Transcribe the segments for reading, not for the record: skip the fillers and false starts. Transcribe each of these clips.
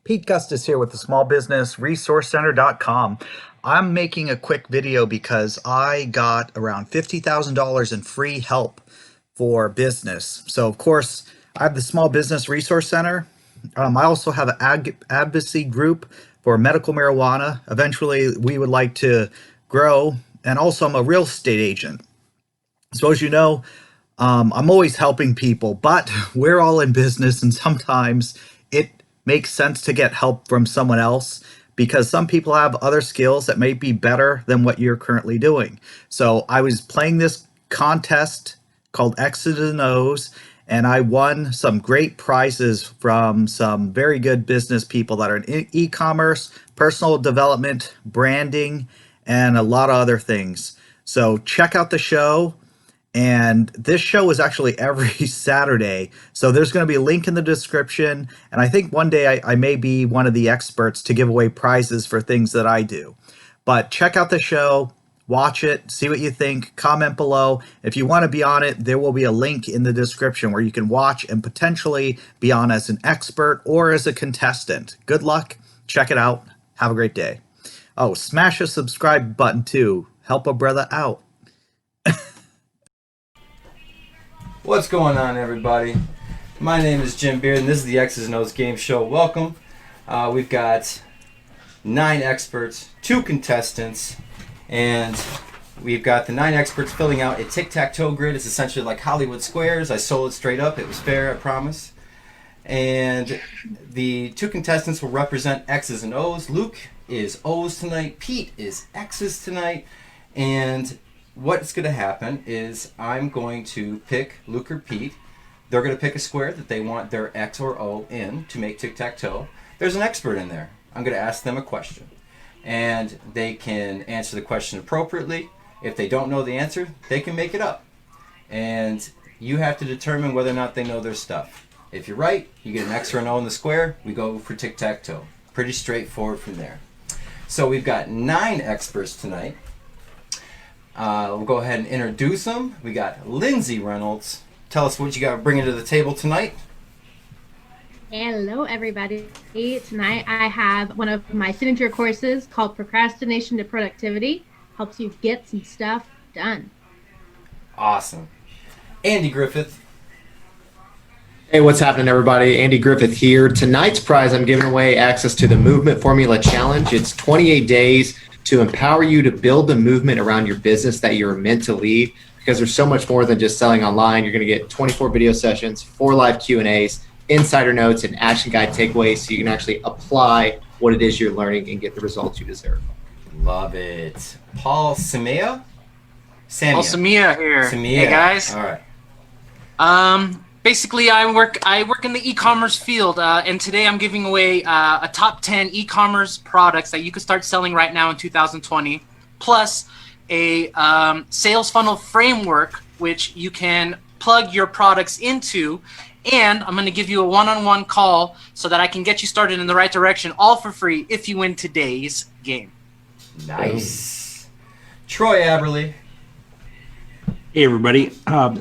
Pete Gustis here with the smallbusinessresourcecenter.com. I'm making a quick video because I got around $50,000 in free help for business. So, of course, I have the Small Business Resource Center. I also have an advocacy group for medical marijuana. Eventually, we would like to grow. And also, I'm a real estate agent. So, as you know, I'm always helping people, but we're all in business, and sometimes it makes sense to get help from someone else because some people have other skills that may be better than what you're currently doing. So I was playing this contest called X's and O's, and I won some great prizes from some very good business people that are in e-commerce, personal development, branding, and a lot of other things. So check out the show. And this show is actually every Saturday. So there's going to be a link in the description. And I think one day I may be one of the experts to give away prizes for things that I do. But check out the show, watch it, see what you think, comment below. If you want to be on it, there will be a link in the description where you can watch and potentially be on as an expert or as a contestant. Good luck. Check it out. Have a great day. Oh, smash a subscribe button too. Help a brother out. What's going on, everybody? My name is Jim Beard, and this is the X's and O's Game Show. Welcome. We've got 9 experts, 2 contestants, and we've got the 9 experts filling out a tic-tac-toe grid. It's essentially like Hollywood Squares. I sold it straight up. It was fair, I promise. And the 2 contestants will represent X's and O's. Luke is O's tonight. Pete is X's tonight. And what's going to happen is I'm going to pick Luke or Pete. They're going to pick a square that they want their X or O in to make tic-tac-toe. There's an expert in there. I'm going to ask them a question. And they can answer the question appropriately. If they don't know the answer, they can make it up. And you have to determine whether or not they know their stuff. If you're right, you get an X or an O in the square. We go for tic-tac-toe. Pretty straightforward from there. So we've got 9 experts tonight. We'll go ahead and introduce them. We got Lindsay Reynolds. Tell us what you got bringing to the table tonight. Hello, everybody. Tonight I have one of my signature courses called Procrastination to Productivity. Helps you get some stuff done. Awesome. Andy Griffith. Hey, what's happening, everybody? Andy Griffith here. Tonight's prize, I'm giving away access to the Movement Formula Challenge. It's 28 days to empower you to build the movement around your business that you're meant to lead, because there's so much more than just selling online. You're going to get 24 video sessions, 4 live Q&As, insider notes, and action guide takeaways so you can actually apply what it is you're learning and get the results you deserve. Love it. Paul Samia? Paul Samia here. Samia. Hey, guys. All right. Basically, I work in the e-commerce field, and today I'm giving away a top 10 e-commerce products that you can start selling right now in 2020, plus a sales funnel framework which you can plug your products into, and I'm going to give you a one-on-one call so that I can get you started in the right direction, all for free if you win today's game. Nice. Troy Aberle. Hey everybody,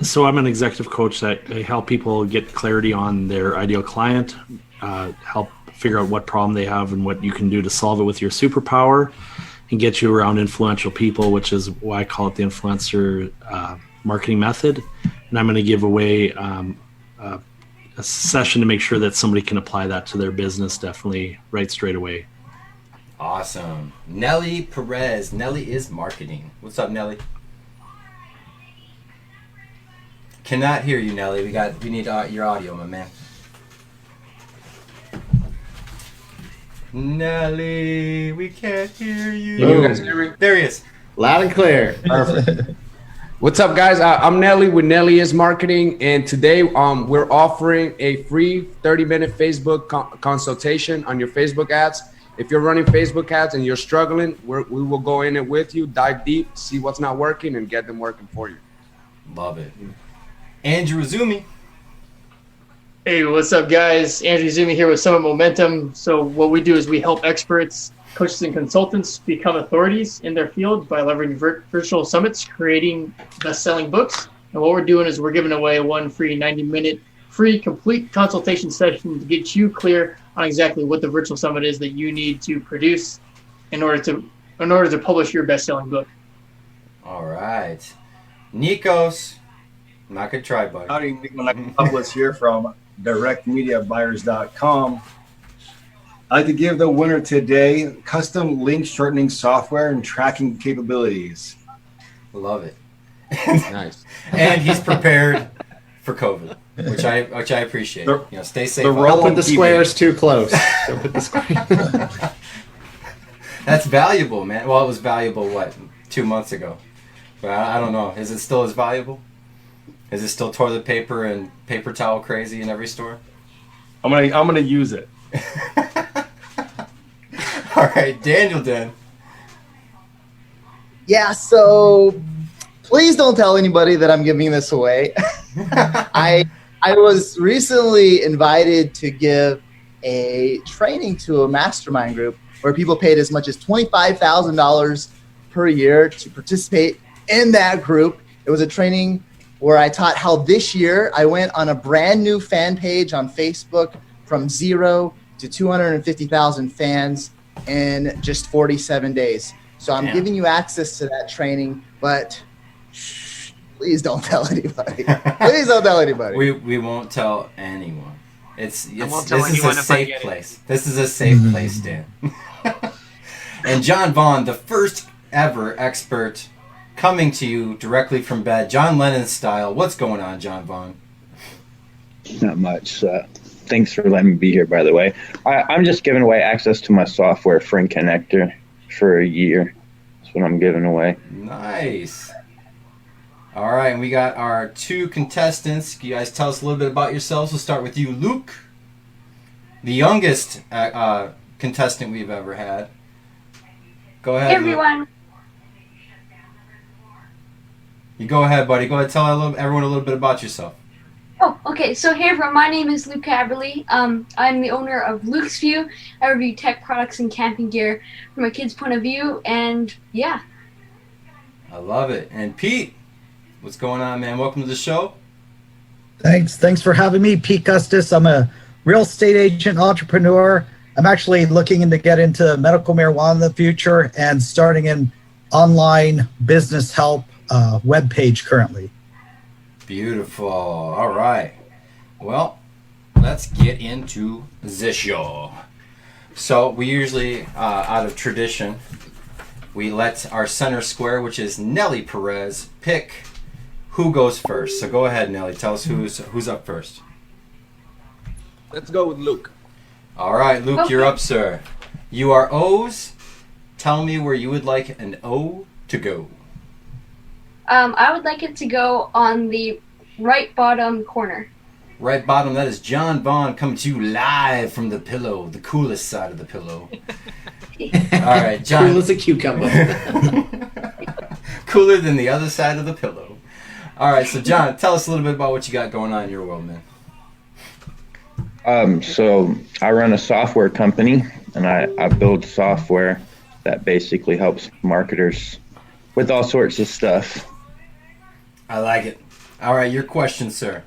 so I'm an executive coach that I help people get clarity on their ideal client, help figure out what problem they have and what you can do to solve it with your superpower, and get you around influential people, which is why I call it the influencer marketing method. And I'm going to give away a session to make sure that somebody can apply that to their business definitely right straight away. Awesome. Nelly Perez. Nelly is marketing. What's up, Nelly? Cannot hear you, Nelly. We need your audio, my man. Nelly, we can't hear you. Can you guys hear me? There he is. Loud and clear. Perfect. What's up, guys? I'm Nelly with Nelly is Marketing, and today we're offering a free 30-minute Facebook consultation on your Facebook ads. If you're running Facebook ads and you're struggling, we will go in it with you, dive deep, see what's not working, and get them working for you. Love it. Andrew Izumi. Hey, what's up, guys? Andrew Izumi here with Summit Momentum. So what we do is we help experts, coaches, and consultants become authorities in their field by leveraging virtual summits, creating best-selling books. And what we're doing is we're giving away one free 90-minute free complete consultation session to get you clear on exactly what the virtual summit is that you need to produce in order to publish your best-selling book. All right. Nikos. I'm not going to try, buddy. Howdy, Nikos Anagnostopoulos here from directmediabuyers.com. I'd like to give the winner today custom link shortening software and tracking capabilities. Love it. Nice. And he's prepared for COVID, which I appreciate. Stay safe. Don't put the squares too close. Don't put the squares. That's valuable, man. Well, it was valuable, 2 months ago? But I don't know. Is it still as valuable? Is it still toilet paper and paper towel crazy in every store? I'm gonna use it. All right, Daniel Den. Yeah, so please don't tell anybody that I'm giving this away. I was recently invited to give a training to a mastermind group where people paid as much as $25,000 per year to participate in that group. It was a training where I taught how this year I went on a brand new fan page on Facebook from 0 to 250,000 fans in just 47 days. So I'm giving you access to that training, but please don't tell anybody. Please don't tell anybody. We won't tell anyone. This is anyone a if I safe get it. place. This is a safe place, Dan. And John Vaughn, the first ever expert coming to you directly from bed, John Lennon style. What's going on, John Vaughn? Not much. Thanks for letting me be here, by the way. I'm just giving away access to my software friend connector for a year. That's what I'm giving away. Nice. All right, and we got our 2 contestants. Can you guys tell us a little bit about yourselves? We'll start with you, Luke, the youngest contestant we've ever had. Go ahead, Hey, everyone. Luke. You go ahead, buddy. Go ahead, tell everyone a little bit about yourself. Oh, okay. So hey everyone, my name is Luke Aberle. I'm the owner of Luke's View. I review tech products and camping gear from a kid's point of view, and yeah. I love it. And Pete, what's going on, man? Welcome to the show. Thanks for having me, Pete Gustis. I'm a real estate agent, entrepreneur. I'm actually looking to get into medical marijuana in the future and starting an online business help webpage currently. Beautiful. All right. Well, let's get into the show. So we usually, out of tradition, we let our center square, which is Nelly Perez, pick who goes first. So go ahead, Nelly. Tell us who's up first. Let's go with Luke. All right, Luke, you're up, sir. You are O's. Tell me where you would like an O to go. I would like it to go on the right bottom corner. Right bottom, that is John Vaughn coming to you live from the pillow, the coolest side of the pillow. All right, John. Cool as a cucumber. Cooler than the other side of the pillow. All right, so John, tell us a little bit about what you got going on in your world, man. So I run a software company, and I build software that basically helps marketers with all sorts of stuff. I like it. All right, your question, sir.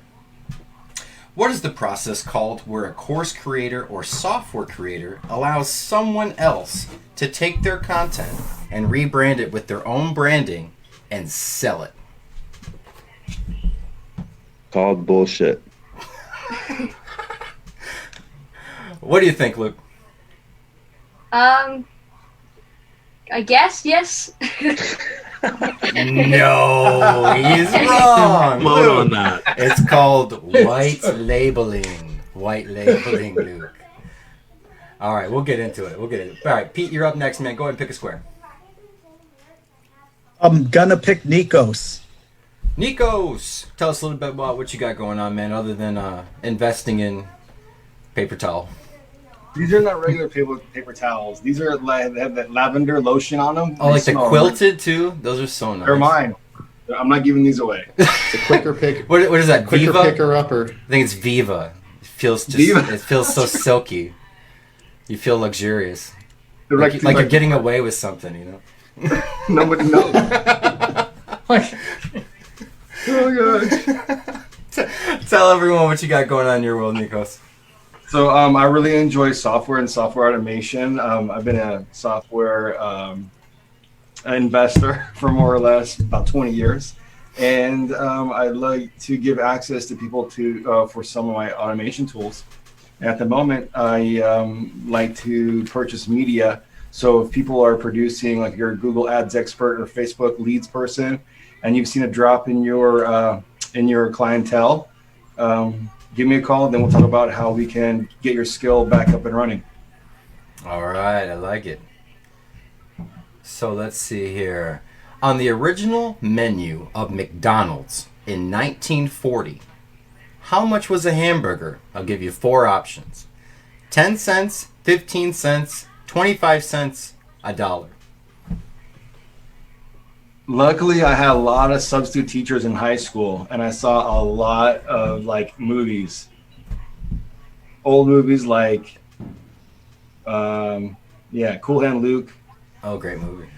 What is the process called where a course creator or software creator allows someone else to take their content and rebrand it with their own branding and sell it? Called bullshit. What do you think, Luke? I guess, yes. No, he's wrong. Load on that. It's called white labeling. White labeling, Luke. All right, we'll get into it. All right, Pete, you're up next, man. Go ahead and pick a square. I'm gonna pick Nikos. Nikos, tell us a little bit about what you got going on, man, other than investing in paper towel. These are not regular paper towels. These are they have that lavender lotion on them. Oh, like the quilted too? Those are so nice. They're mine. I'm not giving these away. It's a quicker pick. What is that? Quicker Viva? picker upper. I think it's Viva. It feels so silky. You feel luxurious. Like you're getting away with something, you know? Nobody knows. Oh gosh. Tell everyone what you got going on in your world, Nikos. So I really enjoy software and software automation. I've been a software investor for more or less about 20 years. And I'd like to give access to people for some of my automation tools. At the moment, I like to purchase media. So if people are producing, like you're a Google Ads expert or Facebook leads person, and you've seen a drop in your clientele, give me a call, then we'll talk about how we can get your skill back up and running. All right, I like it. So let's see here. On the original menu of McDonald's in 1940, how much was a hamburger? I'll give you 4 options. 10 cents, 15 cents, 25 cents, $1. Luckily, I had a lot of substitute teachers in high school, and I saw a lot of like movies, old movies like, Cool Hand Luke. Oh, great movie.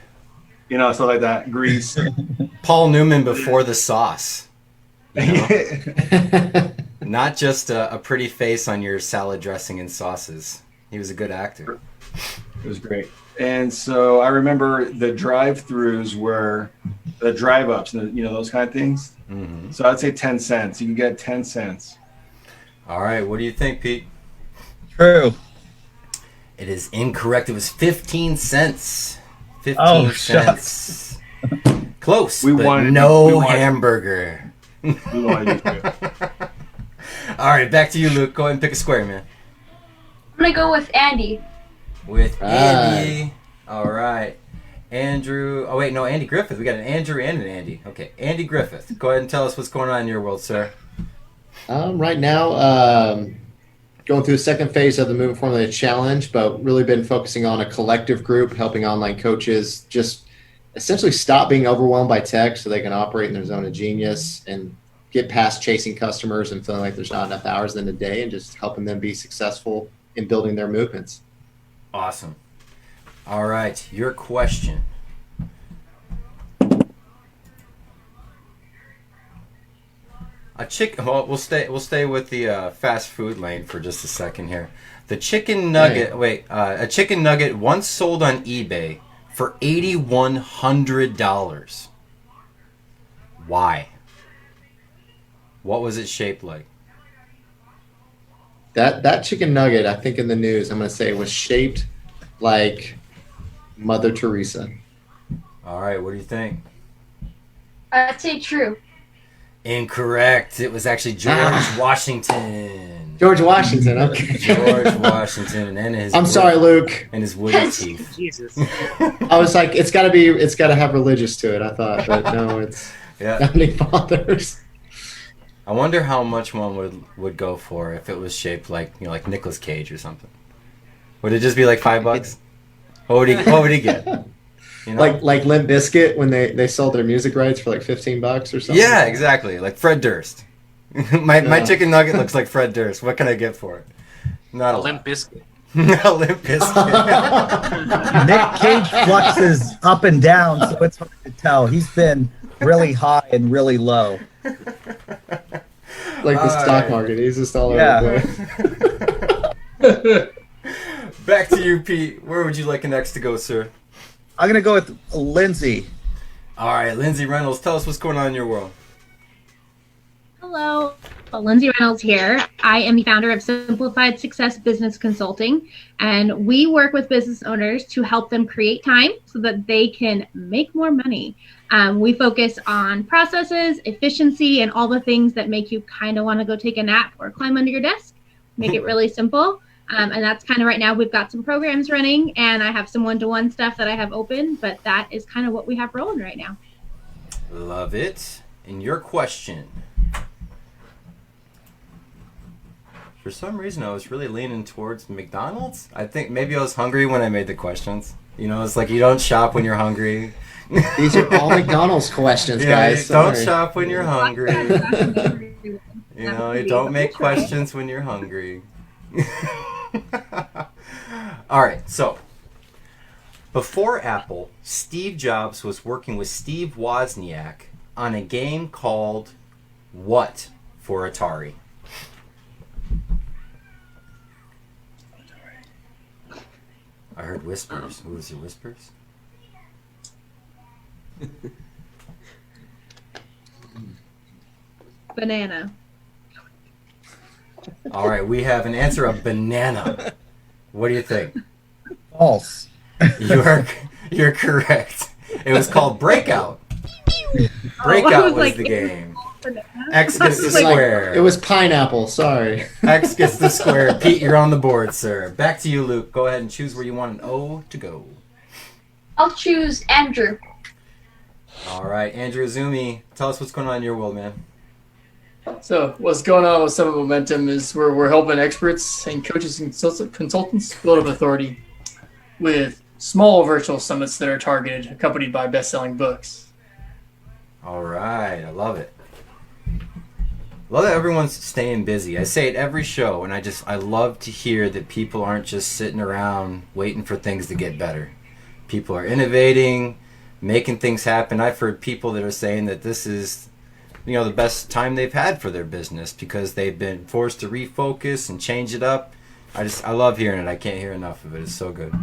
You know, stuff like that. Grease. Paul Newman before the sauce. You know? Not just a pretty face on your salad dressing and sauces. He was a good actor. It was great. And so I remember the drive-throughs were the drive-ups, those kind of things. Mm-hmm. So I'd say 10 cents. You can get 10 cents. All right. What do you think, Pete? True. It is incorrect. It was 15 cents. 15 cents. Close, but no hamburger. We wanted you to. All right, back to you, Luke. Go ahead and pick a square, man. I'm gonna go with Andy. With Andy. All right. Andrew. Oh, wait, no, Andy Griffith. We got an Andrew and an Andy. Okay, Andy Griffith. Go ahead and tell us what's going on in your world, sir. Right now, going through the second phase of the Movement Formula Challenge, but really been focusing on a collective group, helping online coaches just essentially stop being overwhelmed by tech so they can operate in their zone of genius and get past chasing customers and feeling like there's not enough hours in a day, and just helping them be successful in building their movements. Awesome. All right, your question. Well, we'll stay with the fast food lane for just a second here. The chicken nugget. A chicken nugget once sold on eBay for $8,100. Why? What was it shaped like? That chicken nugget, I think in the news, I'm going to say, was shaped like Mother Teresa. All right, what do you think? I'd say true. Incorrect. It was actually George Washington. George Washington, okay. George Washington and his. I'm sorry, Luke. And his wooden teeth. Jesus. I was like, it's got to have religious to it. I thought, but no, it's founding fathers. I wonder how much one would go for if it was shaped like like Nicolas Cage or something. Would it just be like $5? What would he get? You know? Like Limp Bizkit when they sold their music rights for like $15 or something. Yeah, exactly. Like Fred Durst. my chicken nugget looks like Fred Durst. What can I get for it? Not a Limp Bizkit. A Limp Bizkit. Nick Cage fluxes up and down, so it's hard to tell. He's been really high and really low. Like the stock market. He's just all over the place. Back to you, Pete. Where would you like next to go, sir? I'm going to go with Lindsay. All right, Lindsay Reynolds, tell us what's going on in your world. Hello, Lindsay Reynolds here. I am the founder of Simplified Success Business Consulting, and we work with business owners to help them create time so that they can make more money. We focus on processes, efficiency, and all the things that make you kind of want to go take a nap or climb under your desk. Make it really simple. And that's kind of right now we've got some programs running, and I have some one-to-one stuff that I have open, but that is kind of what we have rolling right now. Love it. And your question. For some reason, I was really leaning towards McDonald's. I think maybe I was hungry when I made the questions. It's like you don't shop when you're hungry. These are all McDonald's questions, guys. Don't shop when you're hungry. You don't make questions when you're hungry. All right, so before Apple, Steve Jobs was working with Steve Wozniak on a game called what for Atari? I heard whispers. Who was it, whispers? Banana. All right, we have an answer of banana. What do you think? False. You're correct. It was called Breakout. Breakout was the game. X gets the square. It was pineapple. Sorry. X gets the square. Pete, you're on the board, sir. Back to you, Luke. Go ahead and choose where you want an O to go. I'll choose Andrew. All right, Andrew Izumi, tell us what's going on in your world, man. So what's going on with Summit Momentum is we're helping experts and coaches and consultants build up authority with small virtual summits that are targeted, accompanied by best-selling books. All right, I love it. Love that everyone's staying busy. I say it every show, and I love to hear that people aren't just sitting around waiting for things to get better. People are innovating, making things happen. I've heard people that are saying that this is, the best time they've had for their business because they've been forced to refocus and change it up. I love hearing it. I can't hear enough of it. It's so good.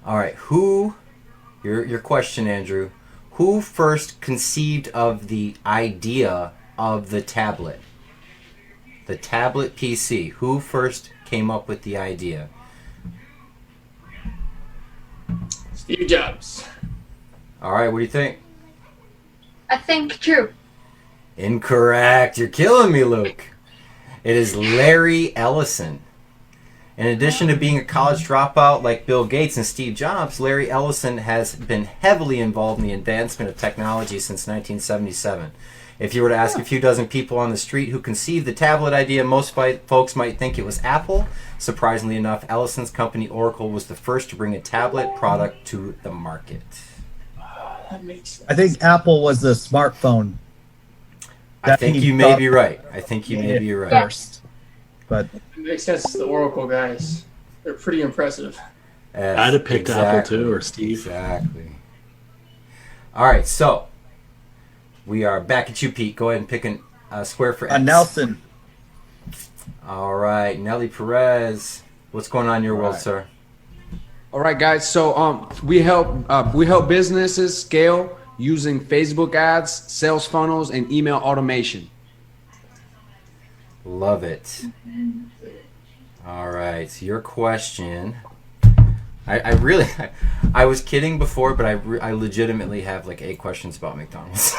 All right, your question, Andrew. Who first conceived of the idea of the tablet? The tablet PC. Who first came up with the idea? Steve Jobs. All right, what do you think? I think Drew. Incorrect. You're killing me, Luke. It is Larry Ellison. In addition to being a college dropout like Bill Gates and Steve Jobs, Larry Ellison has been heavily involved in the advancement of technology since 1977. If you were to ask a few dozen people on the street who conceived the tablet idea, most folks might think it was Apple. Surprisingly enough, Ellison's company Oracle was the first to bring a tablet product to the market. That makes sense. I think Apple was the smartphone. I think you may be right. First. But It makes sense. The Oracle guys, they're pretty impressive. I'd have picked Apple too, or Steve. Exactly. All right, so we are back at you, Pete. Go ahead and pick a square for X. Nelson. All right, Nelly Perez. What's going on in your world, sir? All right, guys. So we help businesses scale using Facebook ads, sales funnels, and email automation. Love it. All right, your question. I was kidding before, but I legitimately have like 8 questions about McDonald's.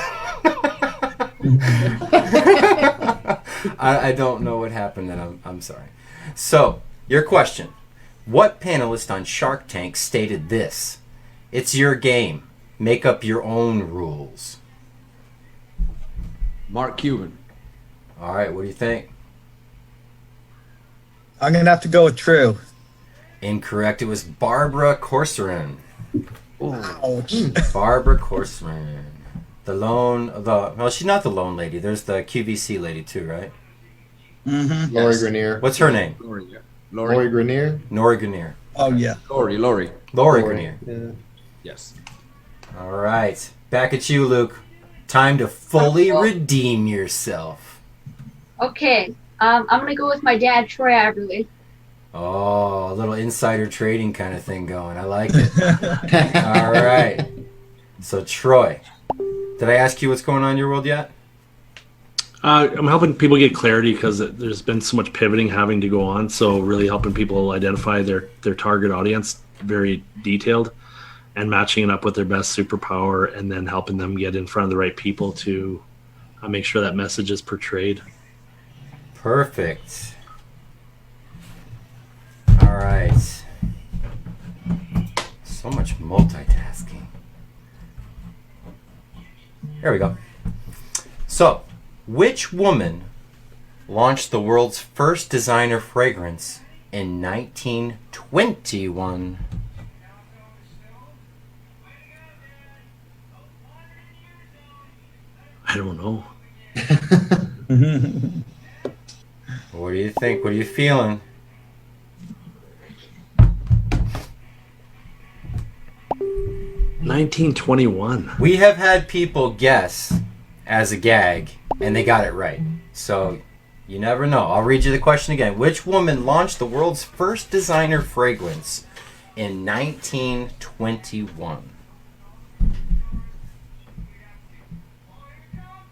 I don't know what happened, and I'm sorry. So, your question. What panelist on Shark Tank stated this? It's your game. Make up your own rules. Mark Cuban. All right, what do you think? I'm going to have to go with true. Incorrect. It was Barbara Corcoran. Ouch. Barbara Corcoran. Well, she's not the lone lady. There's the QVC lady too, right? Mm-hmm. Lori Grenier. What's her name? Lori Grenier. Nori Grenier. Oh, yeah. Lori. Grenier. Yeah. Yes. All right. Back at you, Luke. Time to fully redeem yourself. Okay. I'm gonna go with my dad, Troy Aberle. Oh, a little insider trading kind of thing going. I like it. All right. So, Troy, did I ask you what's going on in your world yet? I'm helping people get clarity because there's been so much pivoting having to go on. So really helping people identify their target audience, very detailed, and matching it up with their best superpower, and then helping them get in front of the right people to make sure that message is portrayed. Perfect. All right. So much multitasking. There we go. So, which woman launched the world's first designer fragrance in 1921? I don't know. What do you think? What are you feeling? $1921. We have had people guess as a gag And they got it right. So you never know. I'll read you the question again. Which woman launched the world's first designer fragrance in 1921?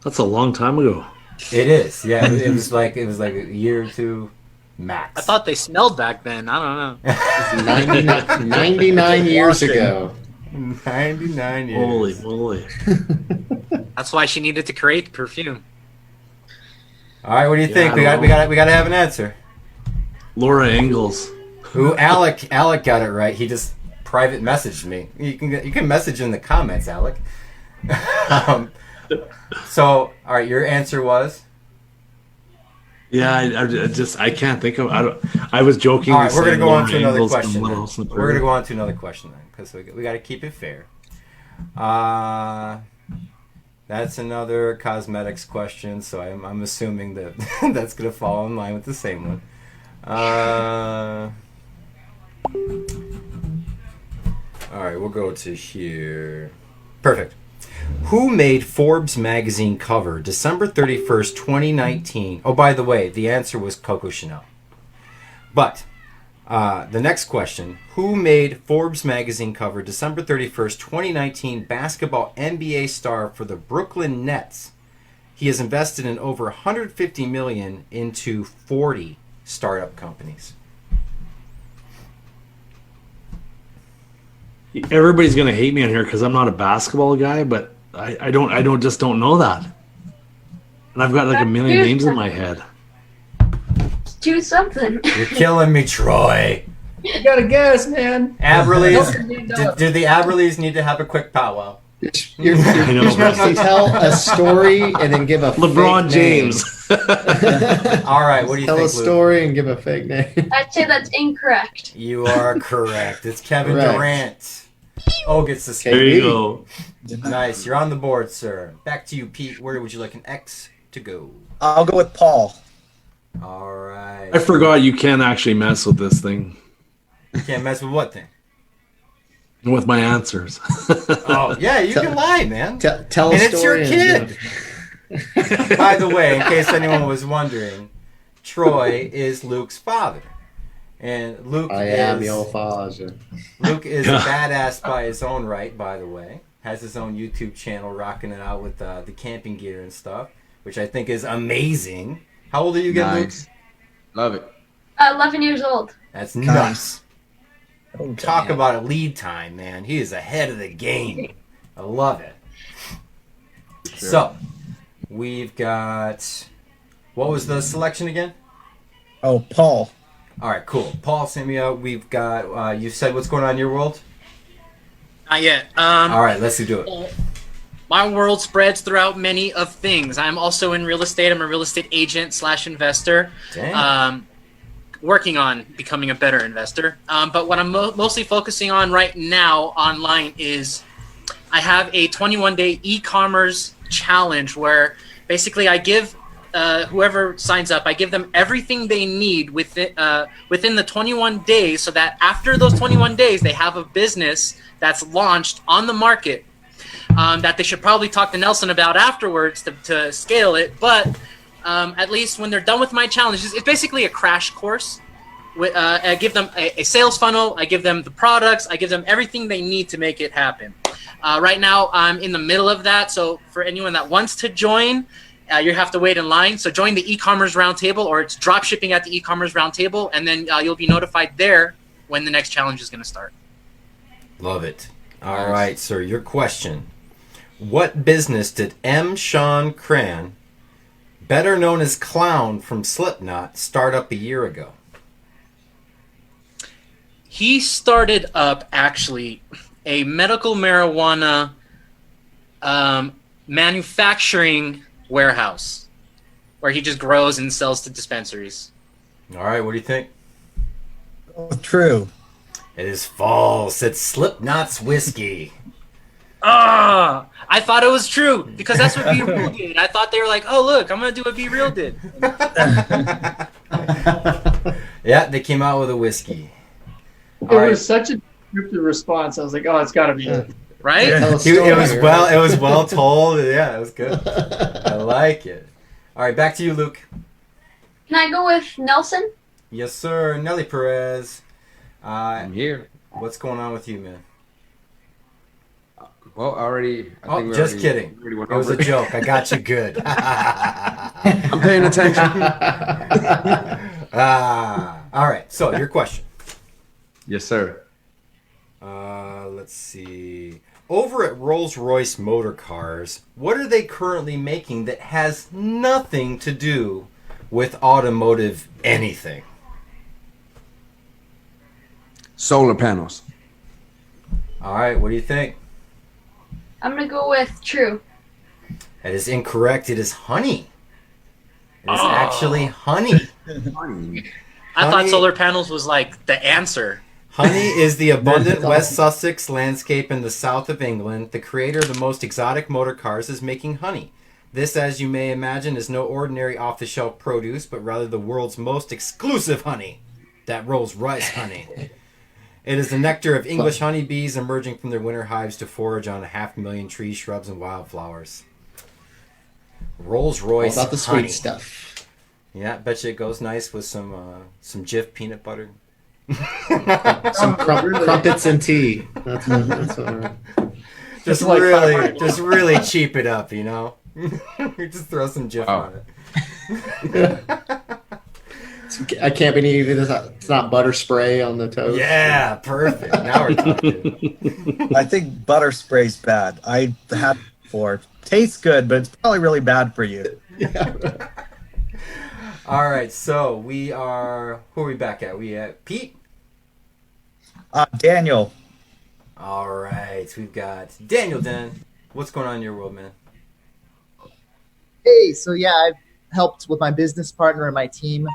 That's a long time ago. It is. Yeah, it was like a year or two max. I thought they smelled back then. I don't know. 99 years ago. 99 years. Holy moly. That's why she needed to create the perfume. All right, what do you think? We got to have an answer. Laura Ingalls. Who Alec got it right. He just private messaged me. You can message in the comments, Alec. So, all right, your answer was? Yeah, I can't think of. I was joking. All right, we're gonna go on to another question. We're gonna go on to another question then, because we got to keep it fair. That's another cosmetics question, so I'm assuming that that's gonna fall in line with the same one. All right, we'll go to here. Perfect. Who made Forbes magazine cover December 31st, 2019? Oh, by the way, the answer was Coco Chanel. But the next question, who made Forbes magazine cover December 31st, 2019 basketball NBA star for the Brooklyn Nets? He has invested in over $150 million into 40 startup companies. Everybody's gonna hate me on here because I'm not a basketball guy, but I don't know that. And I've got like a million names in my head. Do something. You're killing me, Troy. You gotta guess, man. Aberles, do the Aberles need to have a quick powwow? You're supposed to tell a story and then give a LeBron James. All right, what do you tell think, a story and give a fake name. I'd say that's incorrect. You are correct. It's Kevin Durant. Oh, gets the There you go. Nice. You're on the board, sir. Back to you, Pete. Where would you like an X to go? I'll go with Paul. All right. I forgot you can't actually mess with this thing. You can't mess with what thing? With my answers. Oh, yeah, you can lie, man. Tell and a it's story. your kid. By the way, in case anyone was wondering, Troy is Luke's father. And Luke the old father. Luke is a badass by his own right, by the way. Has his own YouTube channel, rocking it out with the camping gear and stuff, which I think is amazing. How old are you again, Luke? Love it. 11 years old. That's nuts. Talk about a lead time, man. He is ahead of the game. I love it. Sure. So, we've got... What was the selection again? Oh, Paul. All right, cool. Paul, Samia, we've got... you said what's going on in your world? Not yet. All right, let's do it. My world spreads throughout many of things. I'm also in real estate. I'm a real estate agent / investor. Dang. Working on becoming a better investor. But what I'm mostly focusing on right now online is I have a 21-day e-commerce challenge where basically I give whoever signs up, I give them everything they need within the 21 days so that after those 21 days, they have a business that's launched on the market that they should probably talk to Nelson about afterwards to scale it. But at least when they're done with my challenge, it's basically a crash course. I give them a sales funnel. I give them the products. I give them everything they need to make it happen. Right now, I'm in the middle of that. So for anyone that wants to join, you have to wait in line. So join the e-commerce roundtable, or it's drop shipping at the e-commerce roundtable, and then you'll be notified there when the next challenge is going to start. Love it. All right, sir. Your question. What business did M. Sean Cran, better known as Clown from Slipknot, start up a year ago? He started up actually a medical marijuana manufacturing warehouse where he just grows and sells to dispensaries. All right, what do you think? True. It is false. It's Slipknot's whiskey. I thought it was true because that's what Be Real did. I thought they were like, oh, look, I'm going to do what Be Real did. Yeah, they came out with a whiskey. It was such a descriptive response. I was like, oh, it's got to be it. Right? It was well told. Yeah, it was good. I like it. All right, back to you, Luke. Can I go with Nelson? Yes, sir. Nelly Perez. I'm here. What's going on with you, man? Well, already. Just kidding. Already went It was over a joke. I got you good. I'm paying attention. All right. So your question. Yes, sir. Let's see. Over at Rolls-Royce Motor Cars, what are they currently making that has nothing to do with automotive anything? Solar panels. All right. What do you think? I'm gonna go with true. That is incorrect. It is honey. It is actually honey. I thought Honey- solar panels was like the answer. Honey is the abundant West Sussex landscape in the south of England. The creator of the most exotic motor cars is making honey. This, as you may imagine, is no ordinary off-the-shelf produce, but rather the world's most exclusive honey. That Rolls-Royce honey. It is the nectar of English honeybees emerging from their winter hives to forage on 500,000 trees, shrubs, and wildflowers. Rolls-Royce All about the honey. sweet stuff. Yeah, bet you it goes nice with some Jif peanut butter. Some crumpets and tea. That's what Just like really cheap it up, you know. Just throw some Jif on it. I can't believe it's not butter spray on the toast. Yeah, perfect. Now we're talking. I think butter spray's bad. I had it before. Tastes good, but it's probably really bad for you. Yeah. All right, so we are. Who are we back at? We at Pete. Daniel. All right, we've got Daniel. Den, what's going on in your world, man? Hey, so yeah, I've helped with my business partner and my team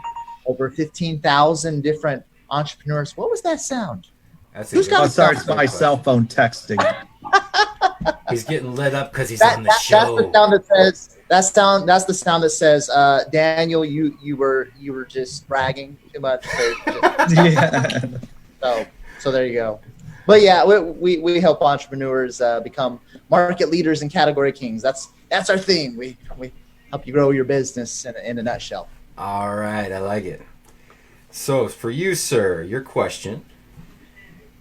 over 15,000 different entrepreneurs. What was that sound? That's Who's got Oh, a sorry, cell it's phone? my cell phone texting. He's getting lit up because he's on the That's show. the sound that says. That's the sound that says, Daniel, you were just bragging too much. Yeah. So there you go. But yeah, we help entrepreneurs become market leaders and category kings. That's our theme. We help you grow your business in a nutshell. All right, I like it. So for you, sir, your question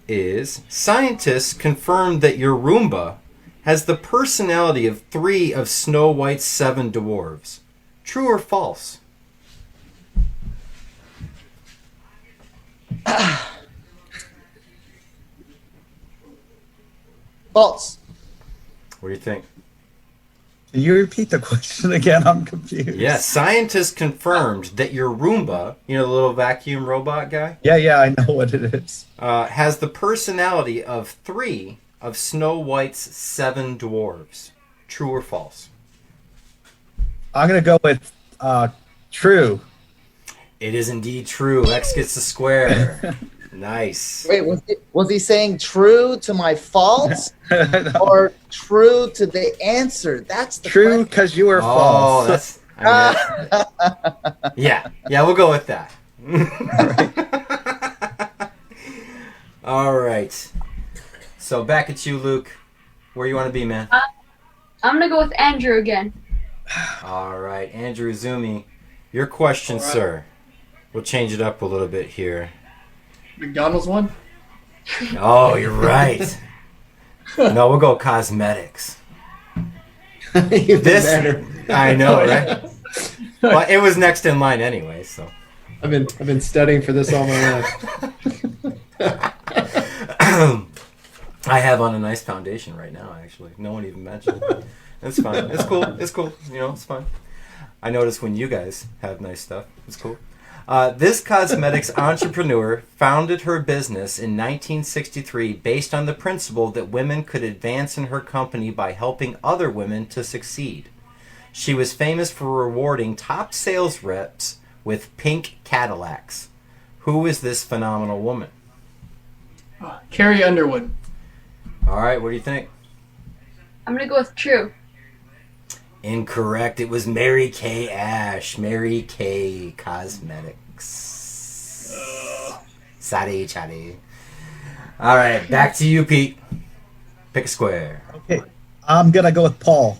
is: scientists confirmed that your Roomba has the personality of 3 of Snow White's 7 dwarves. True or false? False. What do you think? Can you repeat the question again? I'm confused. Yes, scientists confirmed that your Roomba, you know, the little vacuum robot guy, Yeah, I know what it is. has the personality of 3 of Snow White's 7 dwarves. True or false? I'm going to go with true. It is indeed true. X gets the square. Nice. Wait, was he saying true to my false or true to the answer? That's the True, question. because you were Oh, false. that's. Yeah, we'll go with that. All right. So back at you, Luke. Where you want to be, man? I'm gonna go with Andrew again. All right, Andrew Izumi. Your question, sir. We'll change it up a little bit here. McDonald's one? Oh, you're right. No, we'll go cosmetics. Even This, better. I know, right? Well, it was next in line anyway, so. I've been studying for this all my life. I have on a nice foundation right now, actually. No one even mentioned it. It's fine. It's cool. It's cool. You know, it's fine. I notice when you guys have nice stuff. It's cool. This cosmetics entrepreneur founded her business in 1963 based on the principle that women could advance in her company by helping other women to succeed. She was famous for rewarding top sales reps with pink Cadillacs. Who is this phenomenal woman? Carrie Underwood. All right, what do you think? I'm gonna go with true. Incorrect. It was Mary Kay Ash. Mary Kay Cosmetics. Sorry, Chatty. All right, back to you, Pete. Pick a square. Okay. I'm going to go with Paul.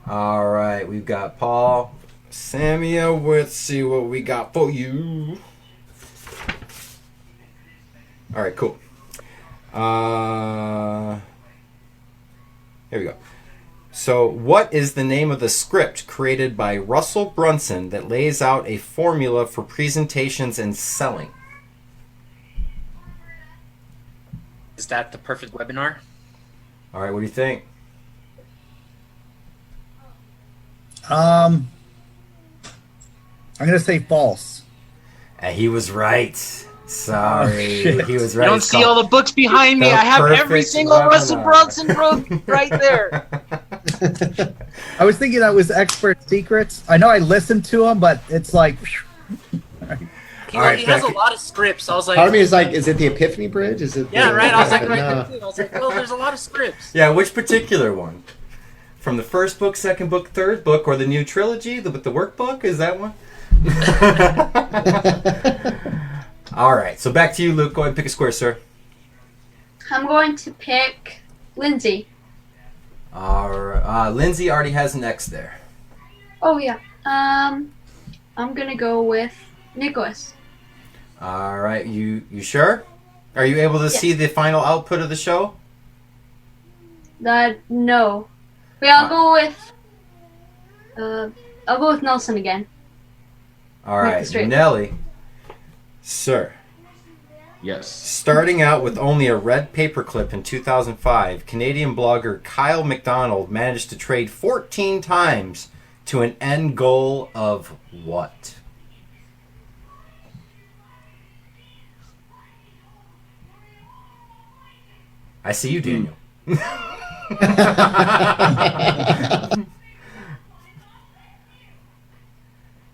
All right, we've got Paul. Samia, let's see what we got for you. All right, cool. Here we go. So, what is the name of the script created by Russell Brunson that lays out a formula for presentations and selling? Is that the perfect webinar? All right, what do you think? I'm gonna say false. He was right. Sorry, Oh, he was You right. don't It's see called all the books behind me. The I have every Perfect single Russell Webinar. Brunson book right there. I was thinking that was Expert Secrets. I know I listened to him, but it's like. He, All right, he has a Becky. lot of scripts. I was like, Part of me is like, is it the Epiphany Bridge? Is it? yeah, the- right. I was like, No. right there too. I was like, well, there's a lot of scripts. Yeah, which particular one? From the first book, second book, third book, or the new trilogy with the workbook? Is that one? All right, so back to you, Luke. Go ahead and pick a square, sir. I'm going to pick Lindsay. Lindsay already has an X there. Oh yeah. I'm gonna go with Nikos. All right, you sure? Are you able to Yes. see the final output of the show? No. Wait, I'll go with Nelson again. All Make it right, straight. Nelly. Sir, Yes. starting out with only a red paperclip in 2005, Canadian blogger Kyle McDonald managed to trade 14 times to an end goal of what? I see you, Daniel.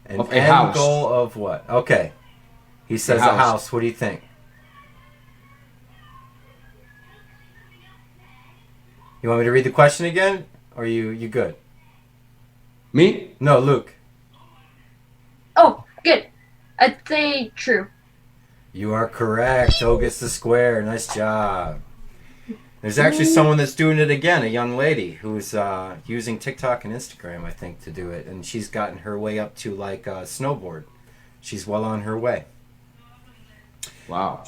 An Of a end house. goal of what? Okay. He says a house. house. What do you think? You want me to read the question again? Or you good? Me? No, Luke. Oh, good. I'd say true. You are correct. O gets the square. Nice job. There's actually someone that's doing it again, a young lady who's using TikTok and Instagram, I think, to do it. And she's gotten her way up to, like, snowboard. She's well on her way. Wow.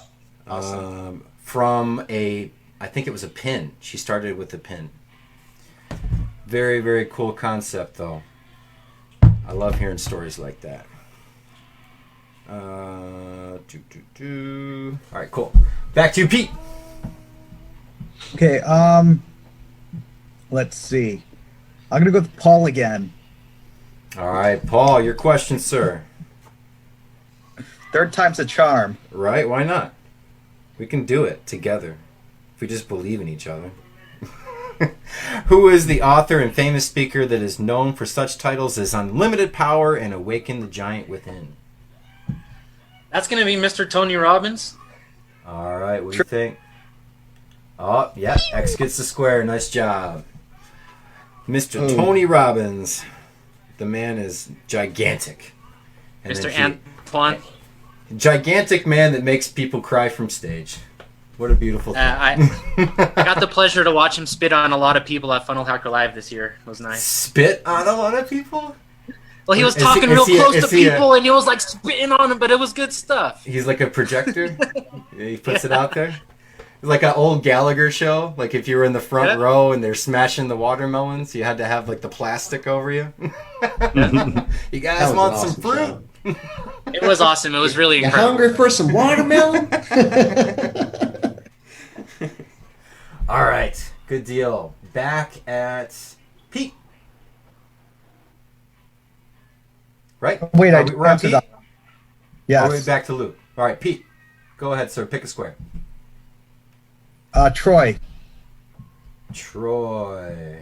From I think it was a pin. She started with a pin. Very, very cool concept, though. I love hearing stories like that. All right, cool. Back to you, Pete. Okay, let's see. I'm gonna go with Paul again. All right, Paul, your question, sir. Third time's a charm. Right? Why not? We can do it together if we just believe in each other. Who is the author and famous speaker that is known for such titles as Unlimited Power and Awaken the Giant Within? That's gonna be Mr. Tony Robbins. All right, what do you think? Oh, yeah, X gets the square. Nice job. Mr. Tony Robbins. The man is gigantic. And Mr. then Antoine. gigantic man that makes people cry from stage. What a beautiful thing. I got the pleasure to watch him spit on a lot of people at Funnel Hacker Live this year. It was nice. Spit on a lot of people? Well, he was Is talking he- real is he a- close is to he a- people, and he was like spitting on them, but it was good stuff. He's like a projector. He puts it out there. It's like an old Gallagher show. Like if you were in the front row and they're smashing the watermelons, you had to have like the plastic over you. You guys was want an some awesome fruit? It was awesome. It was really You incredible. hungry for some watermelon? All right, good deal. Back at Pete. Right? Wait, I we're on answered Pete? that. All the way Yes. back to Luke. All right, Pete. Go ahead, sir. Pick a square. Troy. Troy.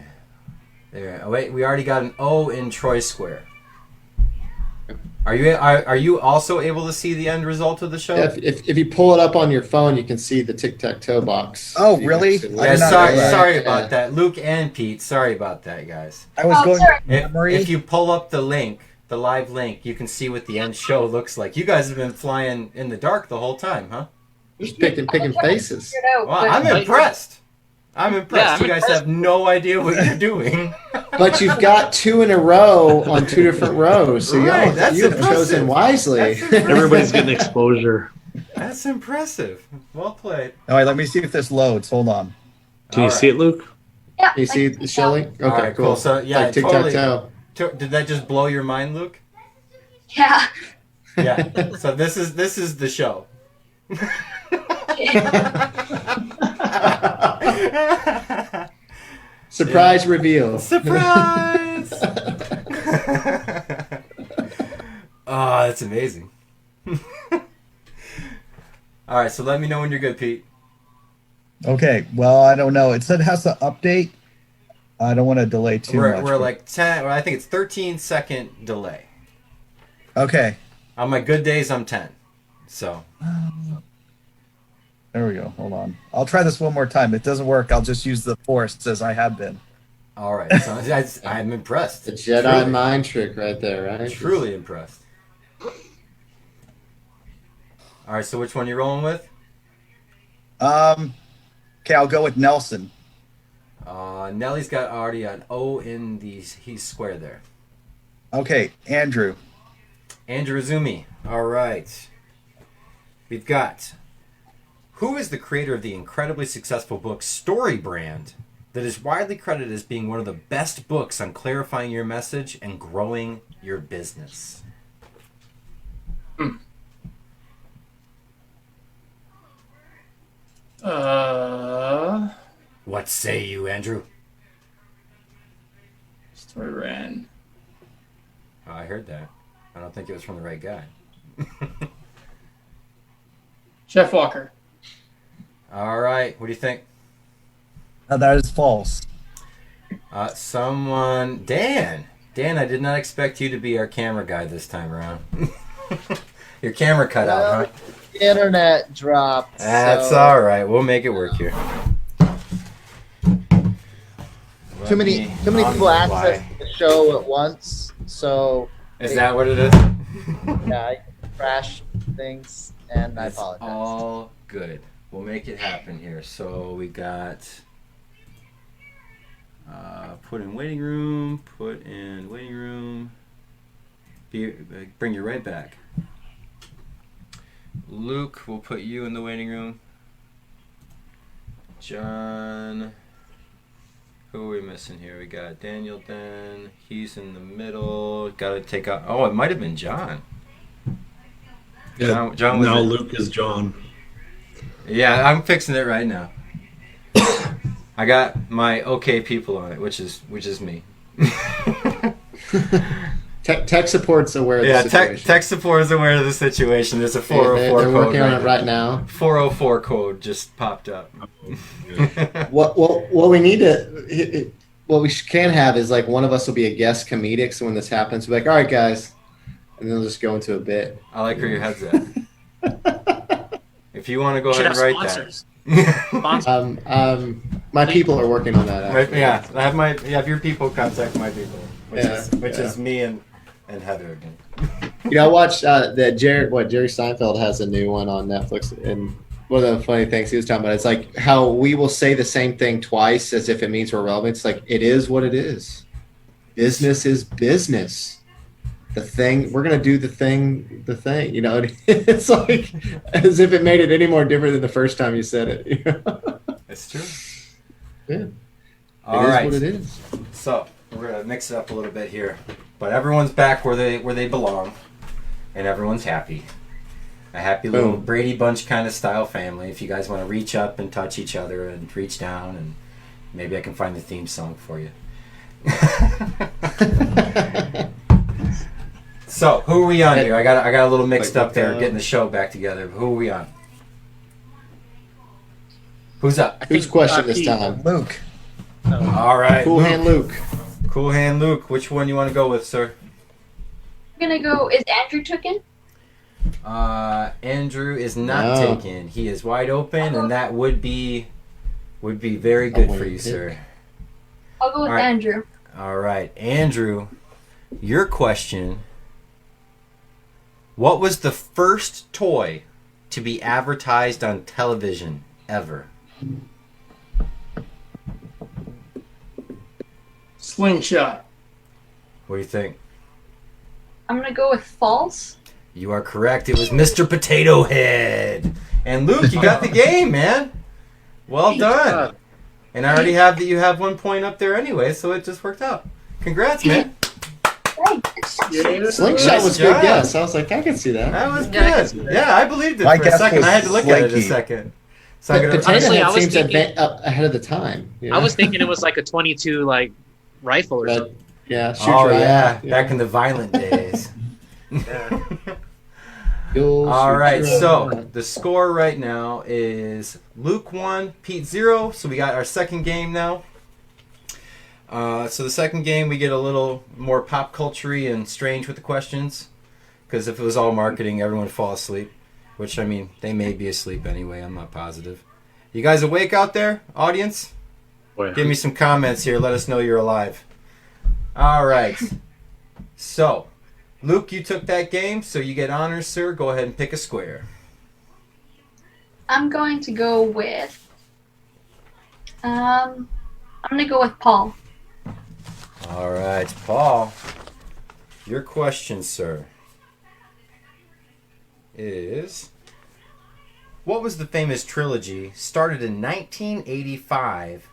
There. Oh, wait, we already got an O in Troy Square. Are you also able to see the end result of the show? Yeah, if you pull it up on your phone, you can see the tic-tac-toe box. Oh, You can really? actually- I Yeah, did not sorry, know that. sorry Yeah. about that. Luke and Pete, sorry about that, guys. I was Oh, going sorry. with memory. If you pull up the link, the live link, you can see what the end show looks like. You guys have been flying in the dark the whole time, huh? Just picking faces. Figured out, Wow, but- I'm impressed. I'm impressed. I'm You guys have no idea what you're doing. But you've got 2 in a row on 2 different rows, so Right, that's you have impressive. chosen wisely. That's impressive. Everybody's getting exposure. That's impressive. Well played. All right, let me see if this loads. Hold on. Can you see it, Luke? Yeah. You see Shelly? Okay, All right, cool. So yeah, like totally. tic-tac-toe. Did that just blow your mind, Luke? Yeah. Yeah. So this is the show. Surprise reveal. Surprise! Oh, that's amazing. All right, so let me know when you're good, Pete. Okay. Well, I don't know. It said it has to update. I don't want to delay too much. We're like 10. Well, I think it's 13-second delay. Okay. On my good days, I'm 10. So. There we go. Hold on. I'll try this one more time. If it doesn't work, I'll just use the force as I have been. All right. So I'm impressed. The Jedi mind trick right there, right? Truly impressed. All right. So which one you rolling with? Okay, I'll go with Nelson. Nelly's got already an O in the he's square there. Okay, Andrew. Andrew Izumi. All right. We've got. Who is the creator of the incredibly successful book Story Brand that is widely credited as being one of the best books on clarifying your message and growing your business? What say you, Andrew? Story ran. Oh, I heard that. I don't think it was from the right guy. Jeff Walker. All right. What do you think? That is false. Someone... Dan. Dan, I did not expect you to be our camera guy this time around. Your camera cut out, huh? The internet dropped. That's so all right. We'll make it work here. Too many people access the show at once, so Is that what it is? yeah, I crashed things, and I It's apologize. all good. We'll make it happen here. So we got put in waiting room, bring you right back. Luke, we'll put you in the waiting room. John, who are we missing here? We got Daniel then. He's in the middle. Got to take out. Oh, it might have been John. Yeah, John was now in- Luke is John. Yeah, I'm fixing it right now. I got my okay people on it, which is me. Tech support's aware of the situation. Tech support is aware of the situation. There's a 404 they're code. working on it right now. 404 code just popped up. What we need to, what we can have is like one of us will be a guest comedic. So when this happens, we'll be like, all right, guys, and then we'll just go into a bit. I like where your head's at. If you want to go Should ahead and have write sponsors. that. My people are working on that. Actually. Yeah, have your people contact my people, which is me and Heather again. You know, I watched that Jerry Seinfeld has a new one on Netflix, and one of the funny things he was talking about, it's like how we will say the same thing twice as if it means we're relevant. It's like, it is what it is. Business is business. The thing, we're going to do the thing, you know, it's like as if it made it any more different than the first time you said it. You know? It's true. Yeah. All it right. is what it is. So we're gonna mix it up a little bit here, but everyone's back where they belong, and everyone's happy. A happy little Brady Bunch kind of style family. If you guys want to reach up and touch each other and reach down, and maybe I can find the theme song for you. So who are we on here? I got a little mixed up there, getting the show back together. Who are we on? Who's up? Who's question this time? Luke. All right. Cool Hand Luke. Cool Hand Luke. Which one you want to go with, sir? I'm gonna go. Is Andrew taken? Andrew is not taken. He is wide open, and that would be very good for you, sir. I'll go with Andrew. All right, Andrew. Your question. What was the first toy to be advertised on television ever? Slingshot. What do you think? I'm gonna go with false. You are correct. It was Mr. Potato Head. And Luke, you got the game, man. Well done. And I already have that you have 1 point up there anyway, so it just worked out. Congrats, man. Slingshot was good guess. I was like, I can see that. That was good. Yeah, I believed it for a second. I had to look at it a second. So I'm gonna, Potato Head seems ahead of the time. I was thinking it was like a 22 like rifle or something. Yeah. Back in the violent days. All right, so the score right now is Luke 1, Pete 0. So we got our second game now. So the second game, we get a little more pop culture-y and strange with the questions. Because if it was all marketing, everyone would fall asleep. Which, I mean, they may be asleep anyway. I'm not positive. You guys awake out there, audience? Give me some comments here. Let us know you're alive. All right. So, Luke, you took that game, so you get honors, sir. Go ahead and pick a square. I'm going to go with. I'm gonna go with Paul. All right, Paul. Your question, sir, is what was the famous trilogy started in 1985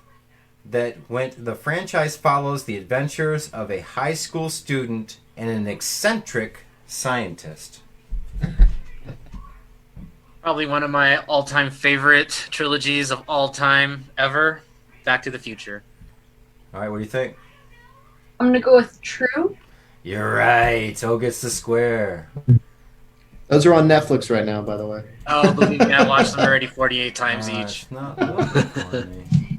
that the franchise follows the adventures of a high school student and an eccentric scientist? Probably one of my all-time favorite trilogies of all time ever, Back to the Future. All right, what do you think? I'm gonna go with True. You're right. O gets the square. Those are on Netflix right now, by the way. Oh, believe me, I watched them already 48 times each. It's not looking for me.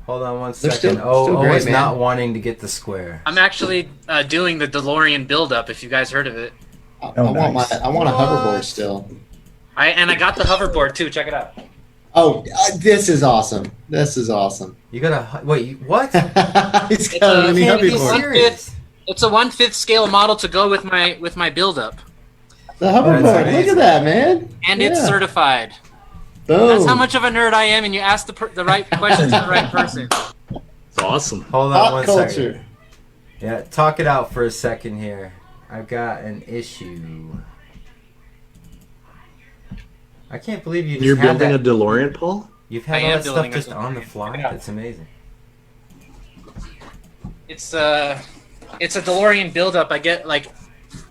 Hold on one They're second. still O great, is man. not wanting to get the square. I'm actually doing the DeLorean build-up, if you guys heard of it. I want a hoverboard still. I got the hoverboard too. Check it out. Oh, this is awesome. This is awesome. You got wait, what? He's got a mini hoverboard. It's a 1/5 scale model to go with my build-up. The hoverboard. Look at that, man. And it's certified. Boom. That's how much of a nerd I am, and you ask the right questions to the right person. It's awesome. Hold on Pop one culture. second. Yeah, talk it out for a second here. I've got an issue. I can't believe you just You're had building that. a DeLorean, Paul? You've had I all am that stuff building a just DeLorean. on the fly. Yeah. That's amazing. It's a DeLorean build-up. I get like